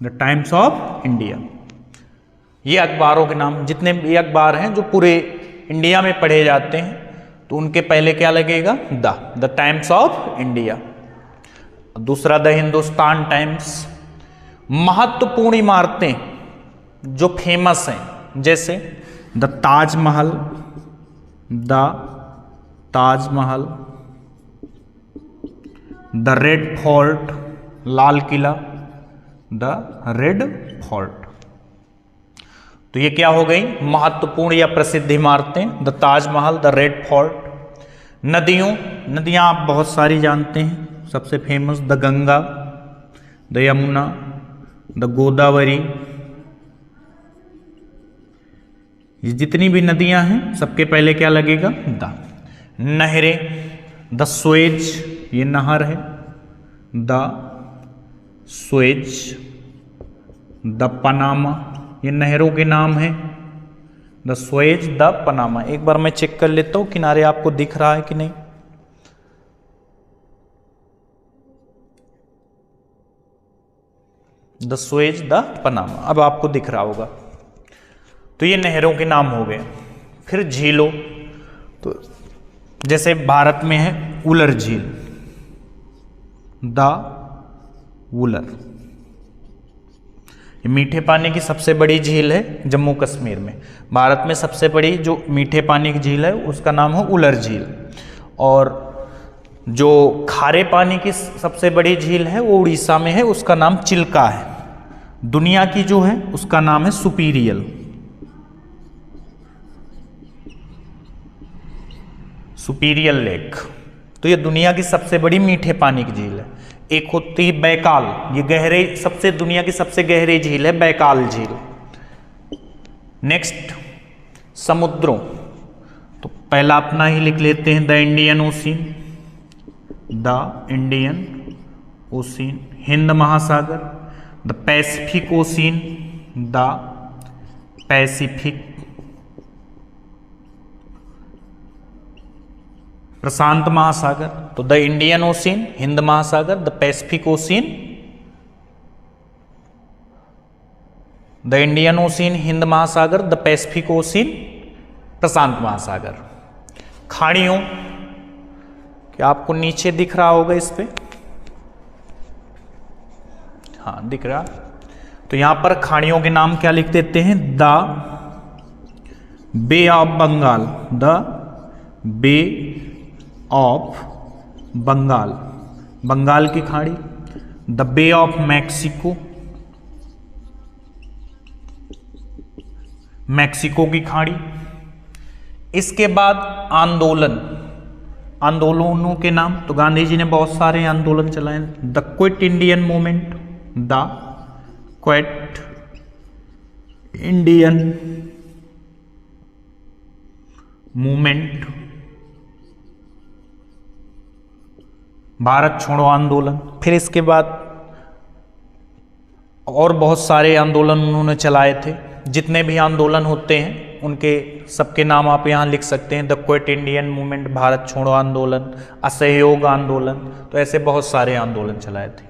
the times of India, ये अखबारों के नाम। जितने भी अखबार हैं जो पूरे इंडिया में पढ़े जाते हैं, तो उनके पहले क्या लगेगा? The times of India. दूसरा द हिंदुस्तान टाइम्स। महत्वपूर्ण इमारतें जो फेमस हैं, जैसे the Taj Mahal, the Taj Mahal, the red fort, Lal Qila, the red fort. तो ये क्या हो गई? महत्वपूर्ण या प्रसिद्ध इमारतें, the Taj Mahal, the red fort. नदियां आप बहुत सारी जानते हैं, सबसे famous the Ganga, the Yamuna, the Godavari. ये जितनी भी नदियां हैं सबके पहले क्या लगेगा? द। नहरें, द स्वेज, ये नहर है, द स्वेज, द पनामा, ये नहरों के नाम हैं, द स्वेज, द पनामा। एक बार मैं चेक कर लेता हूं किनारे आपको दिख रहा है कि नहीं। द स्वेज, द पनामा, अब आपको दिख रहा होगा। तो ये नहरों के नाम हो गए। फिर झीलों, तो जैसे भारत में है उलर झील, द वुलर, ये मीठे पानी की सबसे बड़ी झील है जम्मू कश्मीर में। भारत में सबसे बड़ी जो मीठे पानी की झील है उसका नाम है उलर झील, और जो खारे पानी की सबसे बड़ी झील है वो उड़ीसा में है, उसका नाम चिल्का है। दुनिया की जो है उसका नाम है सुपीरियल, सुपीरियल लेक। तो ये दुनिया की सबसे बड़ी मीठे पानी की झील है। एक होती है बैकाल, ये गहरे सबसे दुनिया की सबसे गहरी झील है बैकाल झील। नेक्स्ट समुद्रों, तो पहला अपना ही लिख लेते हैं, the Indian Ocean, the Indian Ocean. हिंद महासागर, the Pacific Ocean, the Pacific. प्रशांत महासागर, तो द इंडियन ओशियन, हिंद महासागर, the Pacific Ocean, the Indian Ocean, हिंद महासागर, द पैसिफिक ओशियन, प्रशांत महासागर। खाड़ियों, क्या आपको नीचे दिख रहा होगा इस पे? हाँ दिख रहा। तो यहां पर खाड़ियों के नाम क्या लिख देते हैं? The bay of Bengal, the bay of Bengal, Bengal की खाड़ी, the bay of Mexico, Mexico की खाड़ी। इसके बाद आंदोलन, आंदोलनों के नाम, तो गांधी जी ने बहुत सारे आंदोलन चलाए। The quit Indian movement, the quit Indian movement, Bharat छोड़ो आंदोलन। फिर इसके बाद और बहुत सारे आंदोलन उन्होंने चलाए थे। जितने भी आंदोलन होते हैं उनके सबके नाम आप यहाँ लिख सकते हैं, the quit Indian movement, Bharat छोड़ो आंदोलन, असहयोग आंदोलन। तो ऐसे बहुत सारे आंदोलन चलाए थे।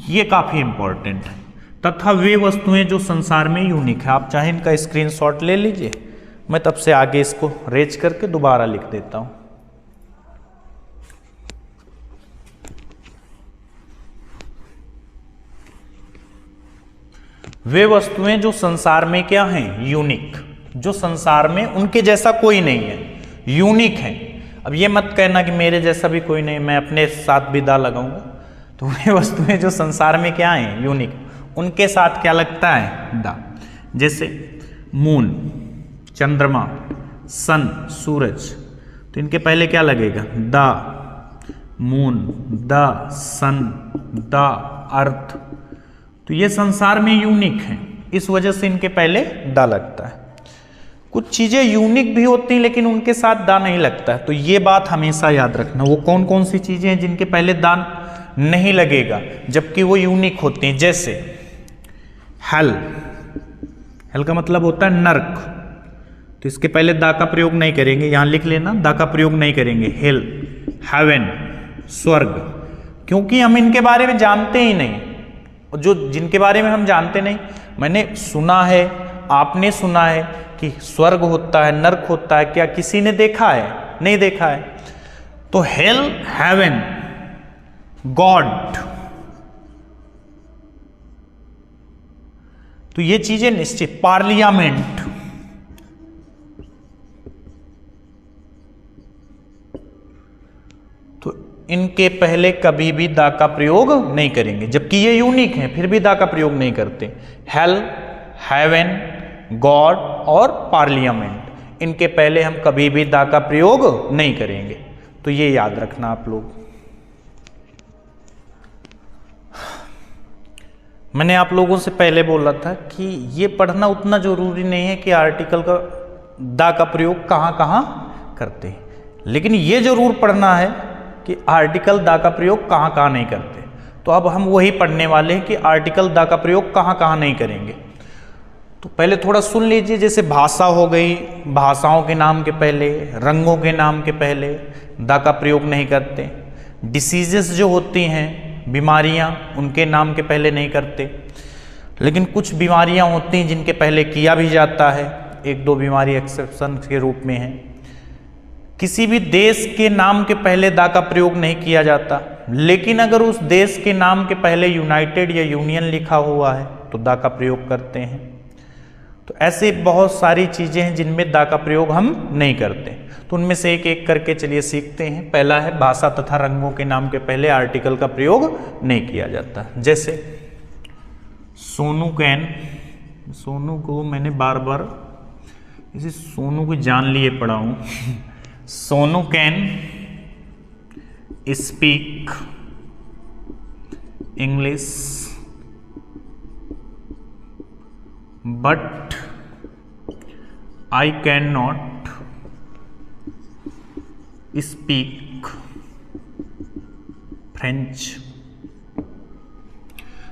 ये काफ़ी इंपॉर्टेंट है। तथा वे वस्तुएं जो संसार में यूनिक है, आप चाहे इनका स्क्रीनशॉट ले लीजिए, मैं तब से आगे इसको रेज करके दोबारा लिख देता हूँ। वे वस्तुएं जो संसार में क्या हैं? यूनिक, जो संसार में उनके जैसा कोई नहीं है, यूनिक है। अब ये मत कहना कि मेरे जैसा भी कोई नहीं, मैं अपने साथ भी दा लगाऊंगा। तो वे वस्तुएं जो संसार में क्या हैं? यूनिक, उनके साथ क्या लगता है? दा। जैसे मून, चंद्रमा, सन, सूरज, तो इनके पहले क्या लगेगा? The moon, the sun, the earth. तो ये संसार में यूनिक है, इस वजह से इनके पहले द लगता है। कुछ चीजें यूनिक भी होती हैं लेकिन उनके साथ दा नहीं लगता है, तो ये बात हमेशा याद रखना। वो कौन कौन सी चीजें हैं जिनके पहले दा नहीं लगेगा जबकि वो यूनिक होती हैं? जैसे हेल, हेल का मतलब होता है नर्क, तो इसके पहले दा का प्रयोग नहीं करेंगे, यहां लिख लेना, दा का प्रयोग नहीं करेंगे। हेल, हेवन, स्वर्ग, क्योंकि हम इनके बारे में जानते ही नहीं। जो जिनके बारे में हम जानते नहीं, मैंने सुना है, आपने सुना है कि स्वर्ग होता है, नर्क होता है, क्या किसी ने देखा है? नहीं देखा है। तो हेल, हेवन, गॉड, तो ये चीजें निश्चित। पार्लियामेंट, तो इनके पहले कभी भी दा का प्रयोग नहीं करेंगे, जबकि ये यूनिक हैं फिर भी दा का प्रयोग नहीं करते। हेल, हेवन, गॉड और पार्लियामेंट, इनके पहले हम कभी भी दा का प्रयोग नहीं करेंगे, तो ये याद रखना आप लोग। मैंने आप लोगों से पहले बोला था कि ये पढ़ना उतना जरूरी नहीं है कि आर्टिकल का दा का प्रयोग कहाँ कहाँ करते हैं, लेकिन ये जरूर पढ़ना है कि आर्टिकल दा का प्रयोग कहाँ कहाँ नहीं करते। तो अब हम वही पढ़ने वाले हैं कि आर्टिकल दा का प्रयोग कहाँ कहाँ नहीं करेंगे। तो पहले थोड़ा सुन लीजिए, जैसे भाषा हो गई, भाषाओं के नाम के पहले, रंगों के नाम के पहले दा का प्रयोग नहीं करते। डिसीजेस जो होती हैं, बीमारियां, उनके नाम के पहले नहीं करते। लेकिन कुछ बीमारियां होती हैं जिनके पहले किया भी जाता है, एक दो बीमारी एक्सेप्शन के रूप में है। किसी भी देश के नाम के पहले दा का प्रयोग नहीं किया जाता, लेकिन अगर उस देश के नाम के पहले यूनाइटेड या यूनियन लिखा हुआ है तो दा का प्रयोग करते हैं। तो ऐसे बहुत सारी चीजें हैं जिनमें दा का प्रयोग हम नहीं करते, तो उनमें से एक एक करके चलिए सीखते हैं। पहला है भाषा तथा रंगों के नाम के पहले आर्टिकल का प्रयोग नहीं किया जाता। जैसे सोनू कैन, सोनू को मैंने बार बार इसे सोनू को जान लिए पढ़ा हूं। Sonu can speak English but I can not speak French.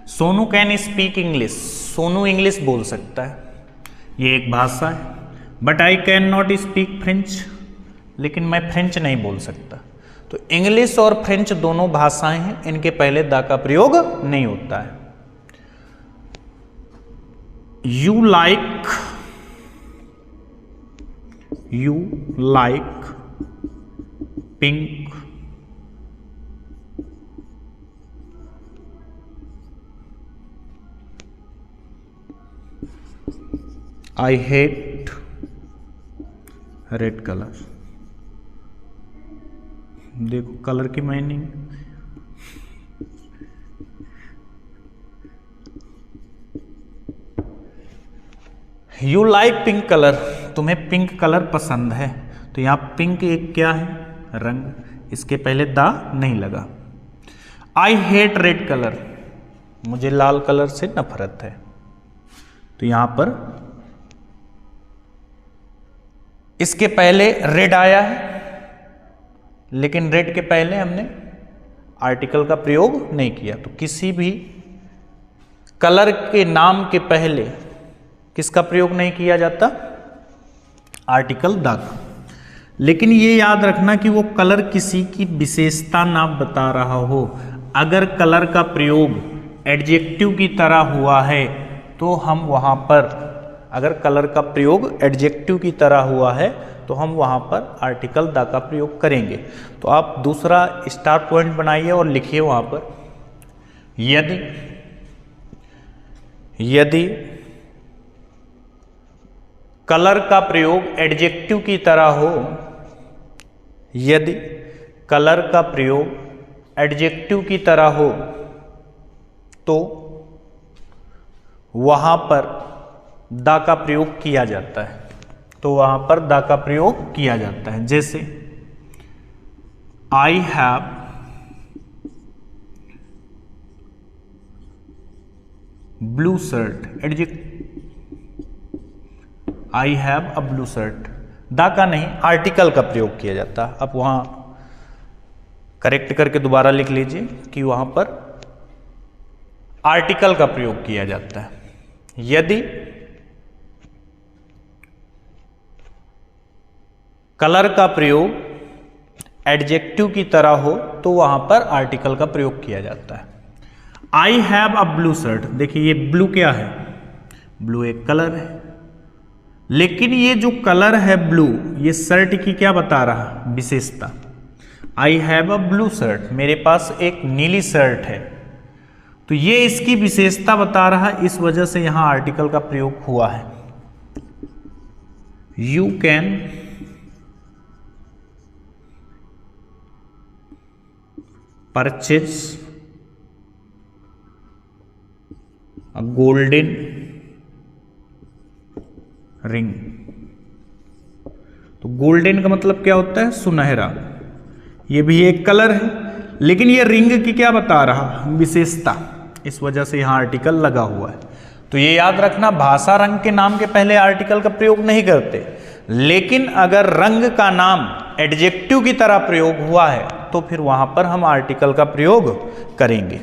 Sonu can speak English, Sonu English बोल सकता है, ये एक भाषा है। But I can not speak French, लेकिन मैं फ्रेंच नहीं बोल सकता। तो इंग्लिश और फ्रेंच दोनों भाषाएं हैं, इनके पहले दा का प्रयोग नहीं होता है। You like pink, I hate red colour. देखो कलर की meaning, you like pink colour, तुम्हें पिंक कलर पसंद है। तो यहां पिंक एक क्या है? रंग, इसके पहले दा नहीं लगा। आई हेट रेड कलर, मुझे लाल कलर से नफरत है, तो यहां पर इसके पहले रेड आया है, लेकिन रेड के पहले हमने आर्टिकल का प्रयोग नहीं किया। तो किसी भी कलर के नाम के पहले किसका प्रयोग नहीं किया जाता? आर्टिकल दा का। लेकिन ये याद रखना कि वो कलर किसी की विशेषता ना बता रहा हो। अगर कलर का प्रयोग एडजेक्टिव की तरह हुआ है तो हम वहाँ पर, अगर कलर का प्रयोग एडजेक्टिव की तरह हुआ है तो हम वहाँ पर आर्टिकल दा का प्रयोग करेंगे। तो आप दूसरा स्टार पॉइंट बनाइए और लिखिए वहाँ पर, यदि कलर का प्रयोग एडजेक्टिव की तरह हो, यदि कलर का प्रयोग एडजेक्टिव की तरह हो तो वहां पर दा का प्रयोग किया जाता है, तो वहां पर दा का प्रयोग किया जाता है। जैसे I have blue shirt, I have a blue shirt. The का नहीं, आर्टिकल का प्रयोग किया जाता है। अब वहां करेक्ट करके दोबारा लिख लीजिए कि वहां पर आर्टिकल का प्रयोग किया जाता है। यदि कलर का प्रयोग एडजेक्टिव की तरह हो तो वहां पर आर्टिकल का प्रयोग किया जाता है। I have a blue shirt, देखिए ये ब्लू क्या है, ब्लू एक कलर है, लेकिन ये जो कलर है ब्लू, ये शर्ट की क्या बता रहा, विशेषता। I have a blue shirt, मेरे पास एक नीली शर्ट है, तो ये इसकी विशेषता बता रहा है, इस वजह से यहां आर्टिकल का प्रयोग हुआ है। You can purchase a golden ring. तो गोल्डन का मतलब क्या होता है, सुनहरा। ये भी एक कलर है, लेकिन ये रिंग की क्या बता रहा, विशेषता, इस वजह से यहां आर्टिकल लगा हुआ है। तो ये याद रखना, भाषा रंग के नाम के पहले आर्टिकल का प्रयोग नहीं करते, लेकिन अगर रंग का नाम एडजेक्टिव की तरह प्रयोग हुआ है तो फिर वहां पर हम आर्टिकल का प्रयोग करेंगे।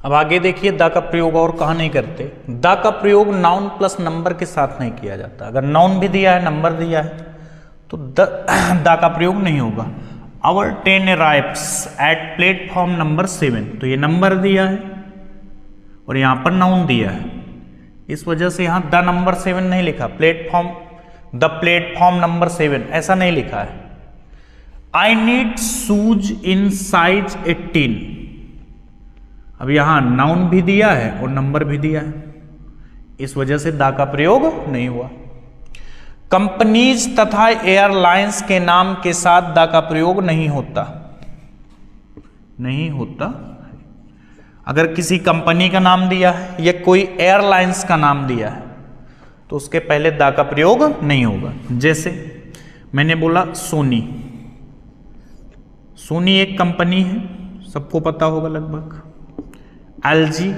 अब आगे देखिए, द का प्रयोग और कहां नहीं करते। द का प्रयोग नाउन प्लस नंबर के साथ नहीं किया जाता। अगर नाउन भी दिया है, नंबर दिया है, तो द का प्रयोग नहीं होगा। Our train arrives at platform number 7, तो ये नंबर दिया है और यहां पर नाउन दिया है, इस वजह से यहां द नंबर 7 नहीं लिखा, द प्लेटफॉर्म नंबर 7 ऐसा नहीं लिखा है। I need shoes in size 18, अब यहां नाउन भी दिया है और नंबर भी दिया है, इस वजह से द का प्रयोग नहीं हुआ। कंपनीज तथा एयरलाइंस के नाम के साथ द का प्रयोग नहीं होता, नहीं होता। अगर किसी कंपनी का नाम दिया है या कोई एयरलाइंस का नाम दिया है तो उसके पहले द का प्रयोग नहीं होगा। जैसे मैंने बोला सोनी, सोनी एक कंपनी है, सबको पता होगा लगभग। एलजी,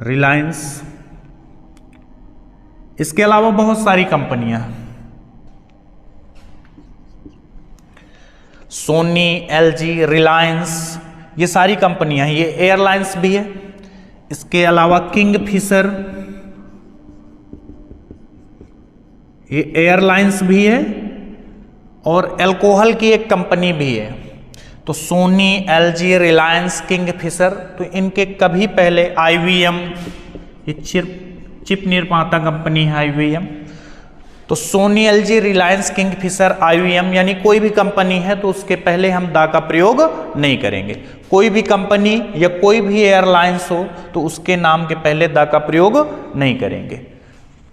रिलायंस, इसके अलावा बहुत सारी कंपनियां हैं, सोनी, एलजी, रिलायंस, ये सारी कंपनियां हैं। ये एयरलाइंस भी है, इसके अलावा किंगफिशर, ये एयरलाइंस भी है, और अल्कोहल की एक कंपनी भी है। तो सोनी, एलजी, रिलायंस, किंगफिशर, तो इनके कभी पहले आईवीएम, ये चिप निर्माता कंपनी है आईवीएम, तो Sony, LG, Reliance, Kingfisher, IVM, यानी कोई भी कंपनी है तो उसके पहले हम द का प्रयोग नहीं करेंगे। कोई भी कंपनी या कोई भी एयरलाइंस हो तो उसके नाम के पहले द का प्रयोग नहीं करेंगे।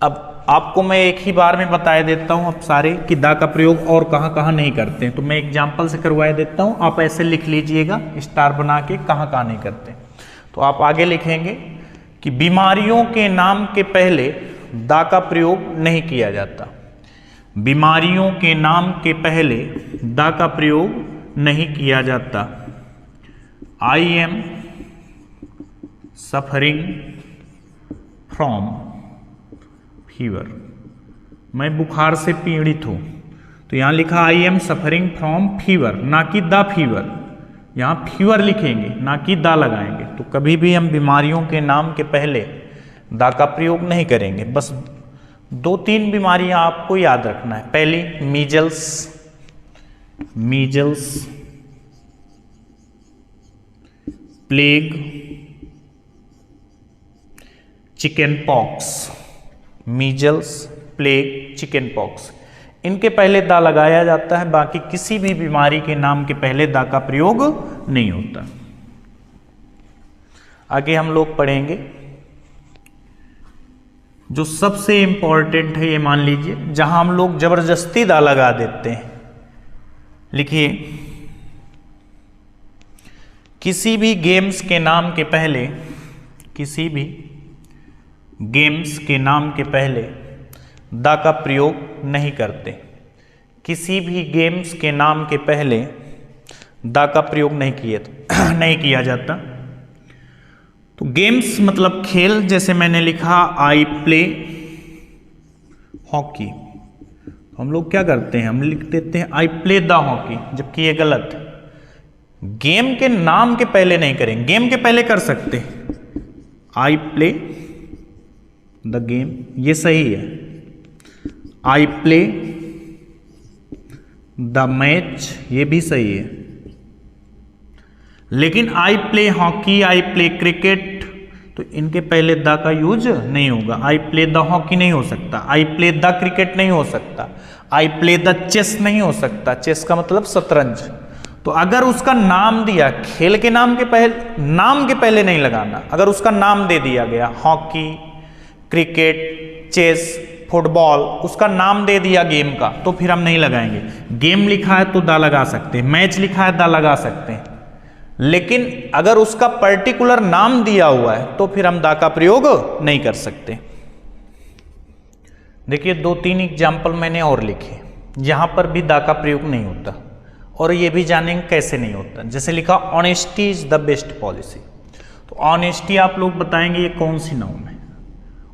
अब आपको मैं एक ही बार में बता देता हूं अब सारे कि द का प्रयोग और कहां कहां नहीं करते हैं, तो मैं एग्जाम्पल से करवा देता हूं, आप ऐसे लिख लीजिएगा स्टार बना के कहां कहां नहीं करते। तो आप आगे लिखेंगे कि बीमारियों के नाम के पहले द का प्रयोग नहीं किया जाता, बीमारियों के नाम के पहले द का प्रयोग नहीं किया जाता। I am suffering from fever, मैं बुखार से पीड़ित हूं, तो यहां लिखा I am suffering from fever, ना कि द फीवर। यहां फीवर लिखेंगे, ना कि द लगाएंगे। तो कभी भी हम बीमारियों के नाम के पहले द का प्रयोग नहीं करेंगे। बस 2-3 बीमारियां आपको याद रखना है। पहली measles, plague, chicken pox, measles, plague, chicken pox, इनके पहले द लगाया जाता है, बाकी किसी भी बीमारी के नाम के पहले द का प्रयोग नहीं होता। आगे हम लोग पढ़ेंगे जो सबसे इंपॉर्टेंट है, ये मान लीजिए जहां हम लोग जबरदस्ती द लगा देते हैं। लिखिए, किसी भी गेम्स के नाम के पहले, किसी भी गेम्स के नाम के पहले द का प्रयोग नहीं करते। किसी भी गेम्स के नाम के पहले द का प्रयोग नहीं किया जाता। तो गेम्स मतलब खेल, जैसे मैंने लिखा आई प्ले हॉकी, हम लोग क्या करते हैं, हम लिख देते हैं आई प्ले द हॉकी, जबकि ये गलत है। गेम के नाम के पहले नहीं करेंगे, गेम के पहले कर सकते आई प्ले द गेम, ये सही है। आई प्ले द मैच, ये भी सही है। लेकिन I play hockey, I play cricket, तो इनके पहले द का यूज नहीं होगा। आई प्ले द हॉकी नहीं हो सकता, आई प्ले द क्रिकेट नहीं हो सकता, आई प्ले द चेस नहीं हो सकता। चेस का मतलब शतरंज। तो अगर उसका नाम दिया, खेल के नाम के पहले नहीं लगाना। अगर उसका नाम दे दिया गया हॉकी, क्रिकेट, चेस, फुटबॉल, उसका नाम दे दिया गेम का, तो फिर हम नहीं लगाएंगे। गेम लिखा है तो द लगा सकते हैं, मैच लिखा है द लगा सकते हैं। लेकिन अगर उसका पर्टिकुलर नाम दिया हुआ है तो फिर हम द का प्रयोग नहीं कर सकते। देखिए 2-3 एग्जाम्पल मैंने और लिखे, यहां पर भी द का प्रयोग नहीं होता, और ये भी जानेंगे कैसे नहीं होता। जैसे लिखा honesty is the best policy, तो ऑनेस्टी आप लोग बताएंगे ये कौन सी नाउन है।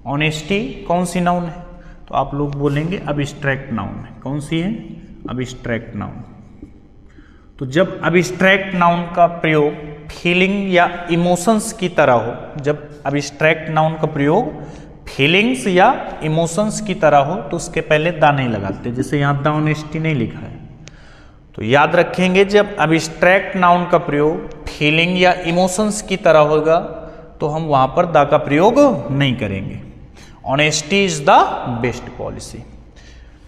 ऑनेस्टी कौन सी नाउन है, तो आप लोग बोलेंगे अब्स्ट्रैक्ट नाउन है। कौन सी है, अब्स्ट्रैक्ट नाउन। तो जब अब्स्ट्रैक्ट नाउन का प्रयोग फीलिंग या इमोशंस की तरह हो, जब अब्स्ट्रैक्ट नाउन का प्रयोग फीलिंग्स या इमोशंस की तरह हो, तो उसके पहले द नहीं लगाते। जैसे यहाँ द ऑनेस्टी नहीं लिखा है, तो याद रखेंगे जब अब्स्ट्रैक्ट नाउन का प्रयोग फीलिंग या इमोशंस की तरह होगा तो हम वहां पर द का प्रयोग नहीं करेंगे। Honesty is the best policy.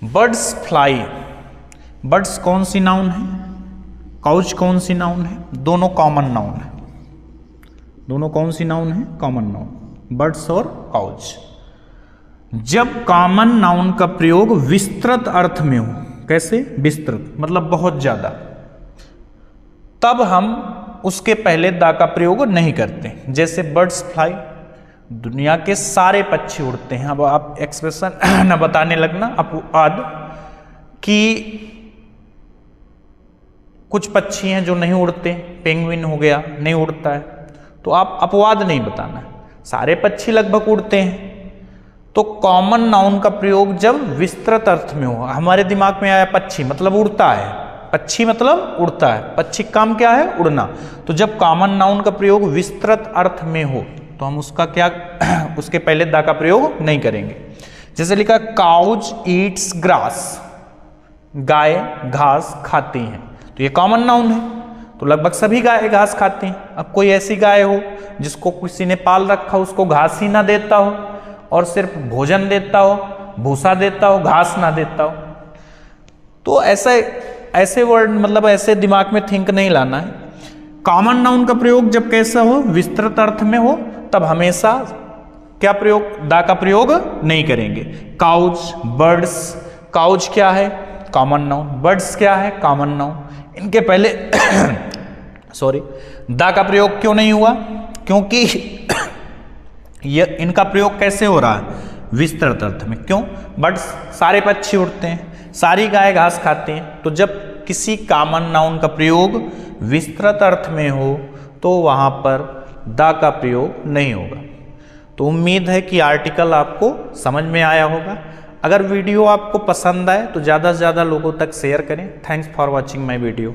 Birds fly, birds कौन सी नाउन है, काउच कौन सी नाउन है, दोनों कॉमन नाउन है। दोनों कौन सी नाउन है, कॉमन नाउन, बर्ड्स और काउच। जब कॉमन नाउन का प्रयोग विस्तृत अर्थ में हो, कैसे विस्तृत मतलब बहुत ज्यादा, तब हम उसके पहले द का प्रयोग नहीं करते। जैसे बर्ड्स फ्लाई, दुनिया के सारे पक्षी उड़ते हैं। अब आप एक्सप्रेशन न बताने लगना अपवाद कि कुछ पक्षी हैं जो नहीं उड़ते, पेंगुइन हो गया नहीं उड़ता है, तो आप अपवाद नहीं बताना, सारे पक्षी लगभग उड़ते हैं। तो कॉमन नाउन का प्रयोग जब विस्तृत अर्थ में हो, हमारे दिमाग में आया पक्षी मतलब उड़ता है, पक्षी मतलब उड़ता है, पक्षी काम क्या है, उड़ना। तो जब कॉमन नाउन का प्रयोग विस्तृत अर्थ में हो तो हम उसका क्या उसके पहले द का प्रयोग नहीं करेंगे। जैसे लिखा काउज ईट्स ग्रास, गाय घास खाती हैं, तो ये कॉमन नाउन है, तो लगभग सभी गाय घास खाती हैं। अब कोई ऐसी गाय हो जिसको किसी ने पाल रखा, उसको घास ही ना देता हो और सिर्फ भोजन देता हो, भूसा देता हो, घास ना देता हो, तो ऐसे वर्ड मतलब ऐसे दिमाग में थिंक नहीं लाना है। कॉमन नाउन का प्रयोग जब कैसा हो, विस्तृत अर्थ में हो, तब हमेशा क्या प्रयोग, द का प्रयोग नहीं करेंगे। काउज, बर्ड्स, काउज क्या है, कॉमन नाउन, बर्ड्स क्या है, कॉमन नाउन, इनके पहले सॉरी द का प्रयोग क्यों नहीं हुआ, क्योंकि इनका प्रयोग कैसे हो रहा है, विस्तृत अर्थ में। क्यों, बर्ड्स सारे पक्षी उड़ते हैं, सारी गाय घास खाते हैं, तो जब किसी कॉमन नाउन का प्रयोग विस्तृत अर्थ में हो तो वहां पर द का प्रयोग नहीं होगा। तो उम्मीद है कि आर्टिकल आपको समझ में आया होगा। अगर वीडियो आपको पसंद आए तो ज़्यादा से ज़्यादा लोगों तक शेयर करें। Thanks for watching my video.